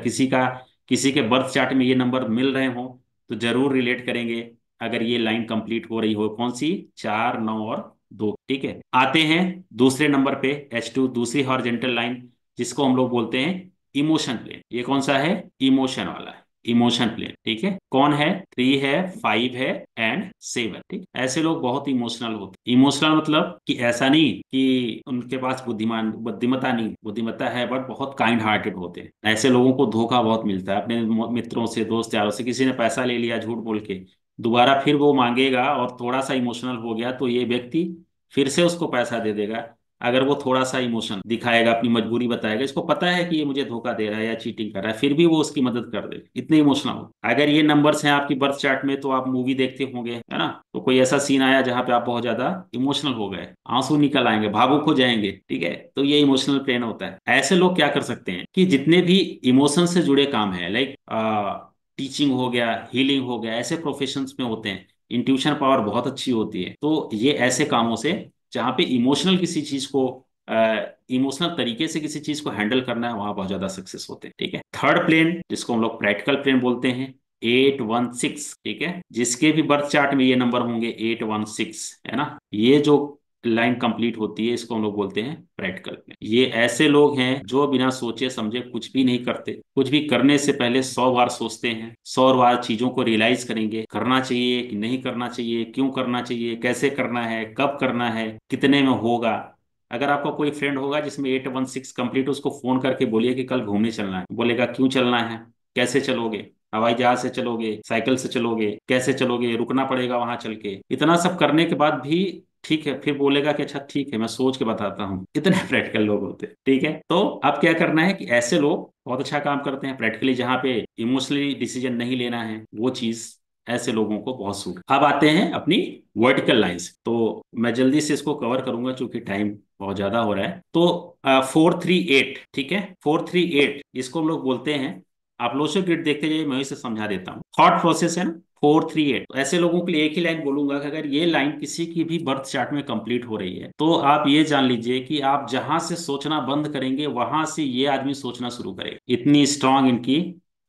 किसी के बर्थ चार्ट में ये नंबर मिल रहे हो तो जरूर रिलेट करेंगे, अगर ये लाइन कंप्लीट हो रही हो। कौन सी? 4, 9 और 2। ठीक है, आते हैं दूसरे नंबर पे H2, दूसरी हॉरिजॉन्टल लाइन, जिसको हम लोग बोलते हैं इमोशन प्लेन। ये कौन सा है? इमोशन वाला है, इमोशन प्लेन। ठीक है, कौन है? 3 है, 5 है एंड 7। ठीक, ऐसे लोग बहुत इमोशनल होते हैं। इमोशनल मतलब कि ऐसा नहीं कि उनके पास बुद्धिमत्ता नहीं, बुद्धिमत्ता है बट बहुत काइंड हार्टेड होते हैं। ऐसे लोगों को धोखा बहुत मिलता है अपने मित्रों से, दोस्त यारों से। किसी ने पैसा ले लिया झूठ बोल के, दोबारा फिर वो मांगेगा और थोड़ा सा इमोशनल हो गया तो ये व्यक्ति फिर से उसको पैसा दे देगा। अगर वो थोड़ा सा इमोशन दिखाएगा, अपनी मजबूरी बताएगा, इसको पता है कि ये मुझे धोखा दे रहा है या चीटिंग कर रहा है, फिर भी वो उसकी मदद कर दे, इतने इमोशनल हो। अगर ये नंबर्स हैं आपकी बर्थ चार्ट में तो आप मूवी देखते होंगे, है ना, तो कोई ऐसा सीन आया जहां पे आप बहुत ज्यादा इमोशनल हो गए, आंसू निकल आएंगे, भावुक हो जाएंगे, ठीक है, तो ये इमोशनल पेन होता है। ऐसे लोग क्या कर सकते हैं कि जितने भी इमोशन से जुड़े काम है, लाइक टीचिंग हो गया, हीलिंग हो गया, ऐसे प्रोफेशंस में होते हैं, इंट्यूशन पावर बहुत अच्छी होती है। तो ये ऐसे कामों से जहाँ पे इमोशनल किसी चीज को, इमोशनल तरीके से किसी चीज को हैंडल करना है, वहां बहुत ज्यादा सक्सेस होते हैं। ठीक है, थर्ड प्लेन जिसको हम लोग प्रैक्टिकल प्लेन बोलते हैं, 816। ठीक है, जिसके भी बर्थ चार्ट में ये नंबर होंगे 816, है ना, ये जो लाइन कंप्लीट होती है इसको हम लोग बोलते हैं प्रैक्टिकल प्लेन। ये ऐसे लोग हैं जो बिना सोचे समझे कुछ भी नहीं करते, कुछ भी करने से पहले 100 बार सोचते हैं, 100 बार चीजों को रियलाइज करेंगे, करना चाहिए कि नहीं करना चाहिए, क्यों करना चाहिए, कैसे करना है, कब करना है, कितने में होगा। अगर आपका कोई फ्रेंड होगा जिसमें 816 कंप्लीट, उसको फोन करके बोलिए कि कल घूमने चलना है, बोलेगा क्यों चलना है, कैसे चलोगे, हवाई जहाज से चलोगे, साइकिल से चलोगे, कैसे चलोगे, रुकना पड़ेगा वहां चल के, इतना सब करने के बाद भी ठीक है, फिर बोलेगा कि अच्छा ठीक है मैं सोच के बताता हूँ। इतने प्रैक्टिकल लोग होते हैं। ठीक है, तो अब क्या करना है कि ऐसे लोग बहुत अच्छा काम करते हैं प्रैक्टिकली, जहां पे इमोशनली डिसीजन नहीं लेना है, वो चीज ऐसे लोगों को बहुत सूट। अब आते हैं अपनी वर्टिकल लाइंस, तो मैं जल्दी से इसको कवर करूंगा क्योंकि टाइम बहुत ज्यादा हो रहा है। तो 438, ठीक है, 438 इसको हम लोग बोलते हैं, आप लोशो ग्रिड देखते जाइए, मैं इसे समझा देता हूँ। थॉट प्रोसेस है ना, 438, तो ऐसे लोगों के लिए एक ही लाइन बोलूंगा कि अगर ये लाइन किसी की भी बर्थ चार्ट में कंप्लीट हो रही है तो आप ये जान लीजिए कि आप जहां से सोचना बंद करेंगे वहां से ये आदमी सोचना शुरू करेगा। इतनी स्ट्रांग इनकी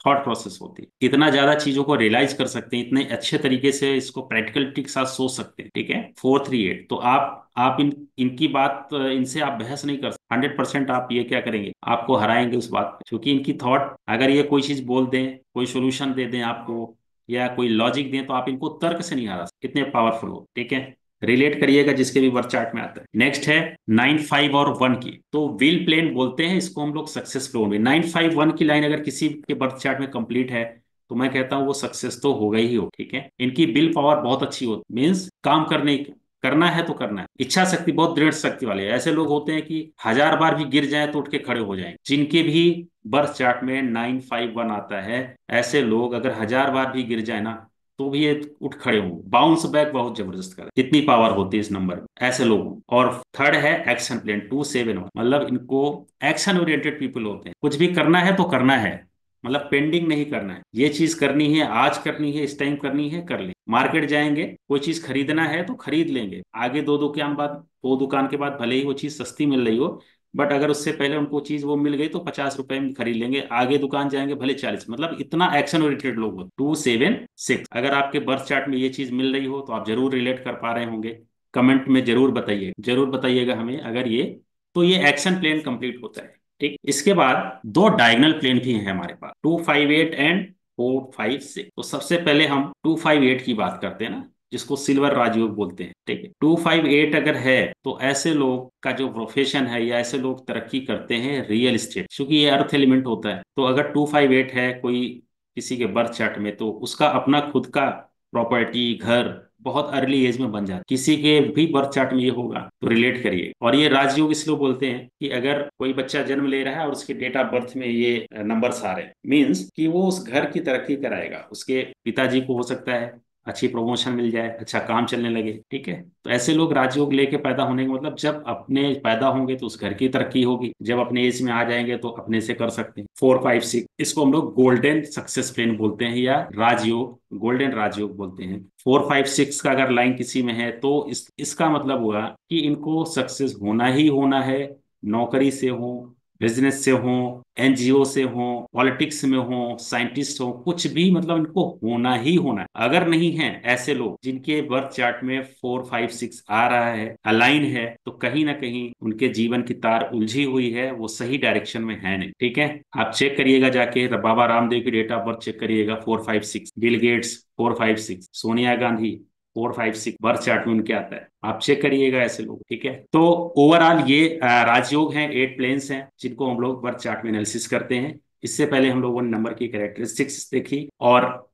थॉट प्रोसेस होती है, इतना ज्यादा चीजों को रियलाइज कर सकते हैं, इतने अच्छे तरीके से इसको प्रैक्टिकलिटी के साथ सोच सकते हैं। ठीक है, 438, तो आप इनकी बात, इनसे आप बहस नहीं कर सकते। 100% आप ये क्या करेंगे, आपको हराएंगे उस बात पे, क्योंकि इनकी थॉट, अगर ये कोई चीज बोल दें, कोई सोल्यूशन दे दें आपको या कोई लॉजिक दें, तो आप इनको तर्क से नहीं हरा सकते, इतने पावरफुल हो। ठीक है, रिलेट करिएगा जिसके भी बर्थ चार्ट में आता है। नेक्स्ट है 951 की, तो व्हील प्लेन बोलते हैं इसको हम लोग, सक्सेस प्लेन में 951 की लाइन अगर किसी के बर्थ चार्ट में कंप्लीट है तो मैं कहता हूं वो सक्सेस तो हो गई ही हो। ठीक है, इनकी विल पावर बहुत अच्छी होती, मीन्स काम करने की, करना है तो करना है, इच्छा शक्ति बहुत दृढ़ शक्ति वाले हैं। ऐसे लोग होते हैं कि 1000 बार भी गिर जाए तो उठ के खड़े हो जाएंगे, जिनके भी बर्थ चार्ट में 951 आता है, ऐसे लोग अगर 1000 बार भी गिर जाए ना तो भी ये उठ खड़े हों, बाउंस बैक बहुत जबरदस्त करे, इतनी पावर होती है इस नंबर में ऐसे लोगों। और थर्ड है एक्शन प्लेन 271, मतलब इनको एक्शन ओरिएंटेड पीपल होते हैं, कुछ भी करना है तो करना है, मतलब पेंडिंग नहीं करना है, ये चीज करनी है, आज करनी है, इस टाइम करनी है, कर ले। मार्केट जाएंगे, कोई चीज खरीदना है तो खरीद लेंगे, आगे दो दुकान के बाद भले ही वो चीज सस्ती मिल रही हो, बट अगर उससे पहले उनको चीज वो मिल गई तो 50 रुपए में खरीद लेंगे, आगे दुकान जाएंगे भले 40। मतलब इतना एक्शन ओरिएंटेड लोग हो। 276, अगर आपके बर्थ चार्ट में ये चीज मिल रही हो तो आप जरूर रिलेट कर पा रहे होंगे। कमेंट में जरूर बताइएगा हमें अगर ये, तो ये एक्शन प्लान कंप्लीट होता है। ठीक, इसके बाद दो डायगोनल प्लेन भी हैं हमारे पास, 258 एंड 456। तो सबसे पहले हम 258 की बात करते हैं ना, जिसको सिल्वर राजयोग बोलते हैं। ठीक है, 258 अगर है तो ऐसे लोग का जो प्रोफेशन है, या ऐसे लोग तरक्की करते हैं रियल एस्टेट, क्योंकि ये अर्थ एलिमेंट होता है। तो अगर 258 है कोई किसी के बर्थ चार्ट में, तो उसका अपना खुद का प्रॉपर्टी, घर बहुत अर्ली एज में बन जाता है। किसी के भी बर्थ चार्ट में ये होगा तो रिलेट करिए। और ये राजयोग इसलिए बोलते हैं कि अगर कोई बच्चा जन्म ले रहा है और उसके डेट ऑफ बर्थ में ये नंबर्स आ रहे हैं, मीन्स कि वो उस घर की तरक्की कराएगा। उसके पिताजी को हो सकता है अच्छी प्रमोशन मिल जाए, अच्छा काम चलने लगे। ठीक है, तो ऐसे लोग राजयोग लेके पैदा होने का मतलब, जब अपने पैदा होंगे तो उस घर की तरक्की होगी, जब अपने एज में आ जाएंगे तो अपने से कर सकते हैं। 456, इसको हम लोग गोल्डन सक्सेस प्लेन बोलते हैं, या राजयोग, गोल्डन राजयोग बोलते हैं। 456 का अगर लाइन किसी में है तो इसका मतलब हुआ कि इनको सक्सेस होना ही होना है। नौकरी से हो, बिजनेस से हो, एनजीओ से हो, पॉलिटिक्स में हो, साइंटिस्ट हो, कुछ भी, मतलब इनको होना ही होना है। अगर नहीं है, ऐसे लोग जिनके बर्थ चार्ट में 456 आ रहा है, अलाइन है, तो कहीं ना कहीं उनके जीवन की तार उलझी हुई है, वो सही डायरेक्शन में है नहीं। ठीक है, आप चेक करिएगा जाके, बाबा रामदेव की डेट ऑफ बर्थ चेक करिएगा 456, Bill Gates 456, Sonia Gandhi 456 birth chart में उनके आता है, आप चेक करिएगा ऐसे लोग। ठीक है, तो ओवरऑल ये राजयोग हैं, 8 प्लेन्स हैं जिनको हम लोग बर्थ चार्ट में एनालिसिस करते हैं। इससे पहले हम लोगों ने नंबर की कैरेक्टरिस्टिक्स देखी, और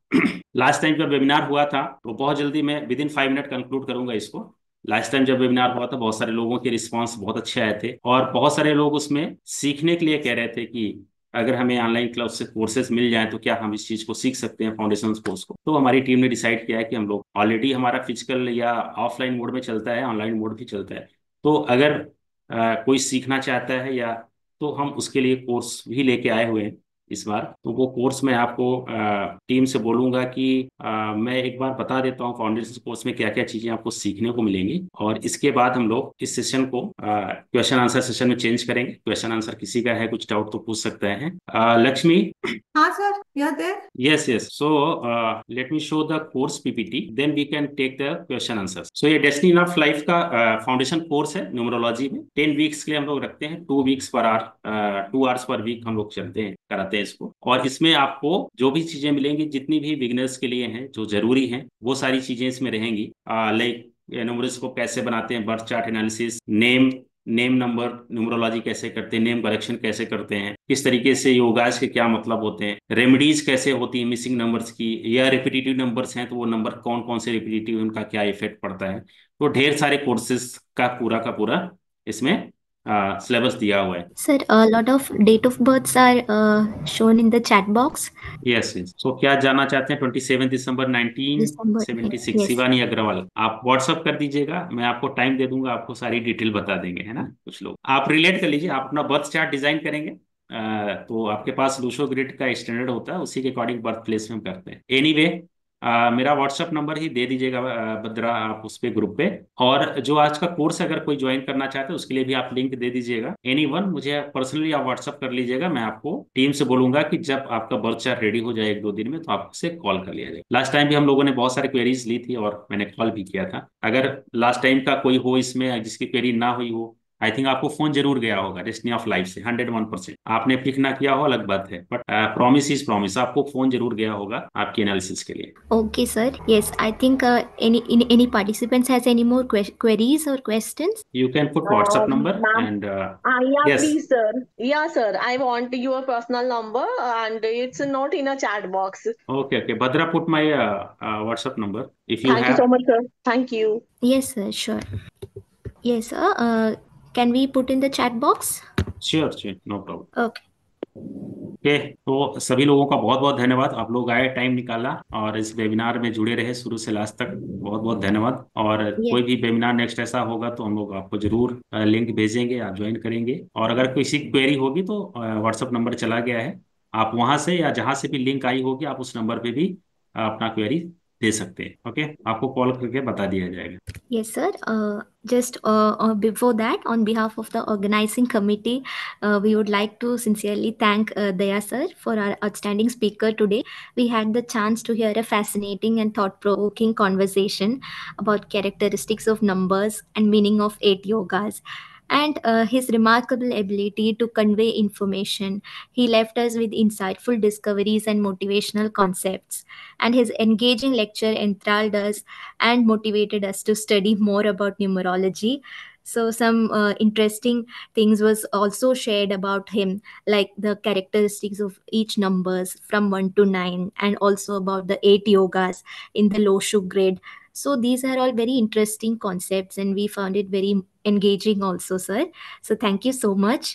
लास्ट टाइम जब वेबिनार हुआ था, तो बहुत जल्दी मैं विद इन 5 मिनट कंक्लूड करूंगा इसको। लास्ट टाइम जब वेबिनार हुआ था, बहुत सारे लोगों के रिस्पांस बहुत अच्छे आए थे, और बहुत सारे लोग उसमें सीखने के लिए कह रहे थे कि अगर हमें ऑनलाइन क्लास से कोर्सेज मिल जाए तो क्या हम इस चीज को सीख सकते हैं, फाउंडेशन कोर्स को। तो हमारी टीम ने डिसाइड किया है कि हम लोग, ऑलरेडी हमारा फिजिकल या ऑफलाइन मोड में चलता है, ऑनलाइन मोड भी चलता है, तो अगर कोई सीखना चाहता है, या तो हम उसके लिए कोर्स भी लेके आए हुए हैं इस बार। तो वो कोर्स मैं आपको टीम से बोलूंगा कि मैं एक बार बता देता हूँ फाउंडेशन कोर्स में क्या क्या चीजें आपको सीखने को मिलेंगी, और इसके बाद हम लोग इस सेशन को क्वेश्चन आंसर सेशन में चेंज करेंगे। क्वेश्चन आंसर किसी का है कुछ डाउट तो पूछ सकते हैं। लक्ष्मी। हाँ सर, यह देर। Yes, yes. So let me show the course PPT. Then we can take the question answers. So ये डेस्टिनी ऑफ लाइफ का फाउंडेशन कोर्स है न्यूमरोलॉजी में। 10 वीक्स के लिए हम लोग रखते हैं, 2 weeks per hour, 2 hours per week हम लोग चलते हैं, कराते हैं इसको। और इसमें आपको जो भी चीजें मिलेंगी, जितनी भी बिगिनर्स के लिए हैं, जो जरूरी हैं, वो सारी चीजें इसमें रहेंगी। लाइक न्यूमरल्स को कैसे बनाते हैं, birth chart analysis, name number numerology कैसे करते हैं, नेम करेक्शन कैसे करते हैं, किस तरीके से योगाज के क्या मतलब होते हैं, रेमेडीज कैसे होती है मिसिंग नंबर्स की, या रिपीटिटिव नंबर्स हैं तो वो नंबर कौन कौन से रिपीटिटिव, उनका क्या इफेक्ट पड़ता है। तो ढेर सारे कोर्सेज का पूरा इसमें सिलेबस दिया हुआ है। Sir, a lot of date of births are shown in the chat box. Yes yes, so क्या जानना चाहते हैं? 27 दिसंबर December, 1976, yes. शिवानी अग्रवाल। आप व्हाट्सअप कर दीजिएगा, मैं आपको टाइम दे दूंगा, आपको सारी डिटेल बता देंगे, है ना। कुछ लोग आप रिलेट कर लीजिए, आप अपना बर्थ चार्ट डिजाइन करेंगे, तो आपके पास लूशो ग्रिड का स्टैंडर्ड होता है, उसी के अकॉर्डिंग बर्थ प्लेस में हम करते हैं। एनीवे, मेरा व्हाट्सअप नंबर ही दे दीजिएगा भद्रा, आप उस पे ग्रुप पे। और जो आज का कोर्स अगर कोई ज्वाइन करना चाहते हैं उसके लिए भी आप लिंक दे दीजिएगा। एनीवन, मुझे पर्सनली आप व्हाट्सअप कर लीजिएगा, मैं आपको टीम से बोलूंगा कि जब आपका बर्थ चार्ट रेडी हो जाए 1-2 दिन में, तो आपसे कॉल कर लिया जाए। लास्ट टाइम भी हम लोगों ने बहुत सारी क्वेरीज ली थी और मैंने कॉल भी किया था। अगर लास्ट टाइम का कोई हो इसमें जिसकी क्वेरी ना हुई हो, आई थिंक आपको फोन जरूर गया होगा डेस्टिनी ऑफ लाइफ से, 101%। आपने पिक ना किया हो अलग बात है, बट प्रॉमिस इज प्रॉमिस, आपको फोन जरूर गया होगा आपकी एनालिसिस के लिए। Okay, sir. Yes, I think any participants has any more queries or questions? You can put WhatsApp number Ma'am, and yeah, yes. please, sir. Yeah, sir. I want your personal number, and it's not in a chat box. Okay. Bhadra, put my WhatsApp number if you Thank you have. so much, sir. Thank you. Yes, sir. Sure. Yes, sir. Can we put in the chat box? Sure, no problem. Okay. Okay, तो सभी लोगों का बहुत बहुत धन्यवाद, आप लोग आए, टाइम निकाला और इस वेबिनार में जुड़े रहे शुरू से लास्ट तक, बहुत बहुत धन्यवाद। और Yes. कोई भी वेबिनार नेक्स्ट ऐसा होगा तो हम लोग आपको जरूर लिंक भेजेंगे, आप ज्वाइन करेंगे। और अगर किसी क्वेरी होगी तो व्हाट्सएप नंबर चला गया है, आप वहां से या जहां से भी लिंक आई होगी आप उस नंबर पे भी अपना क्वेरी दे सकते हैं। ओके, आपको कॉल करके बता दिया जाएगा। Yes, sir. Just before that, on behalf of the organizing committee, we would like to sincerely thank Daya sir for our outstanding speaker today. We had the chance to hear a fascinating and thought-provoking conversation about characteristics of numbers and meaning of 8 yogas. And his remarkable ability to convey information. He left us with insightful discoveries and motivational concepts. And his engaging lecture enthralled us and motivated us to study more about numerology. So some interesting things was also shared about him, like the characteristics of each numbers from 1 to 9, and also about the 8 yogas in the Loshu grade. So these are all very interesting concepts and we found it very engaging also, sir. So thank you so much.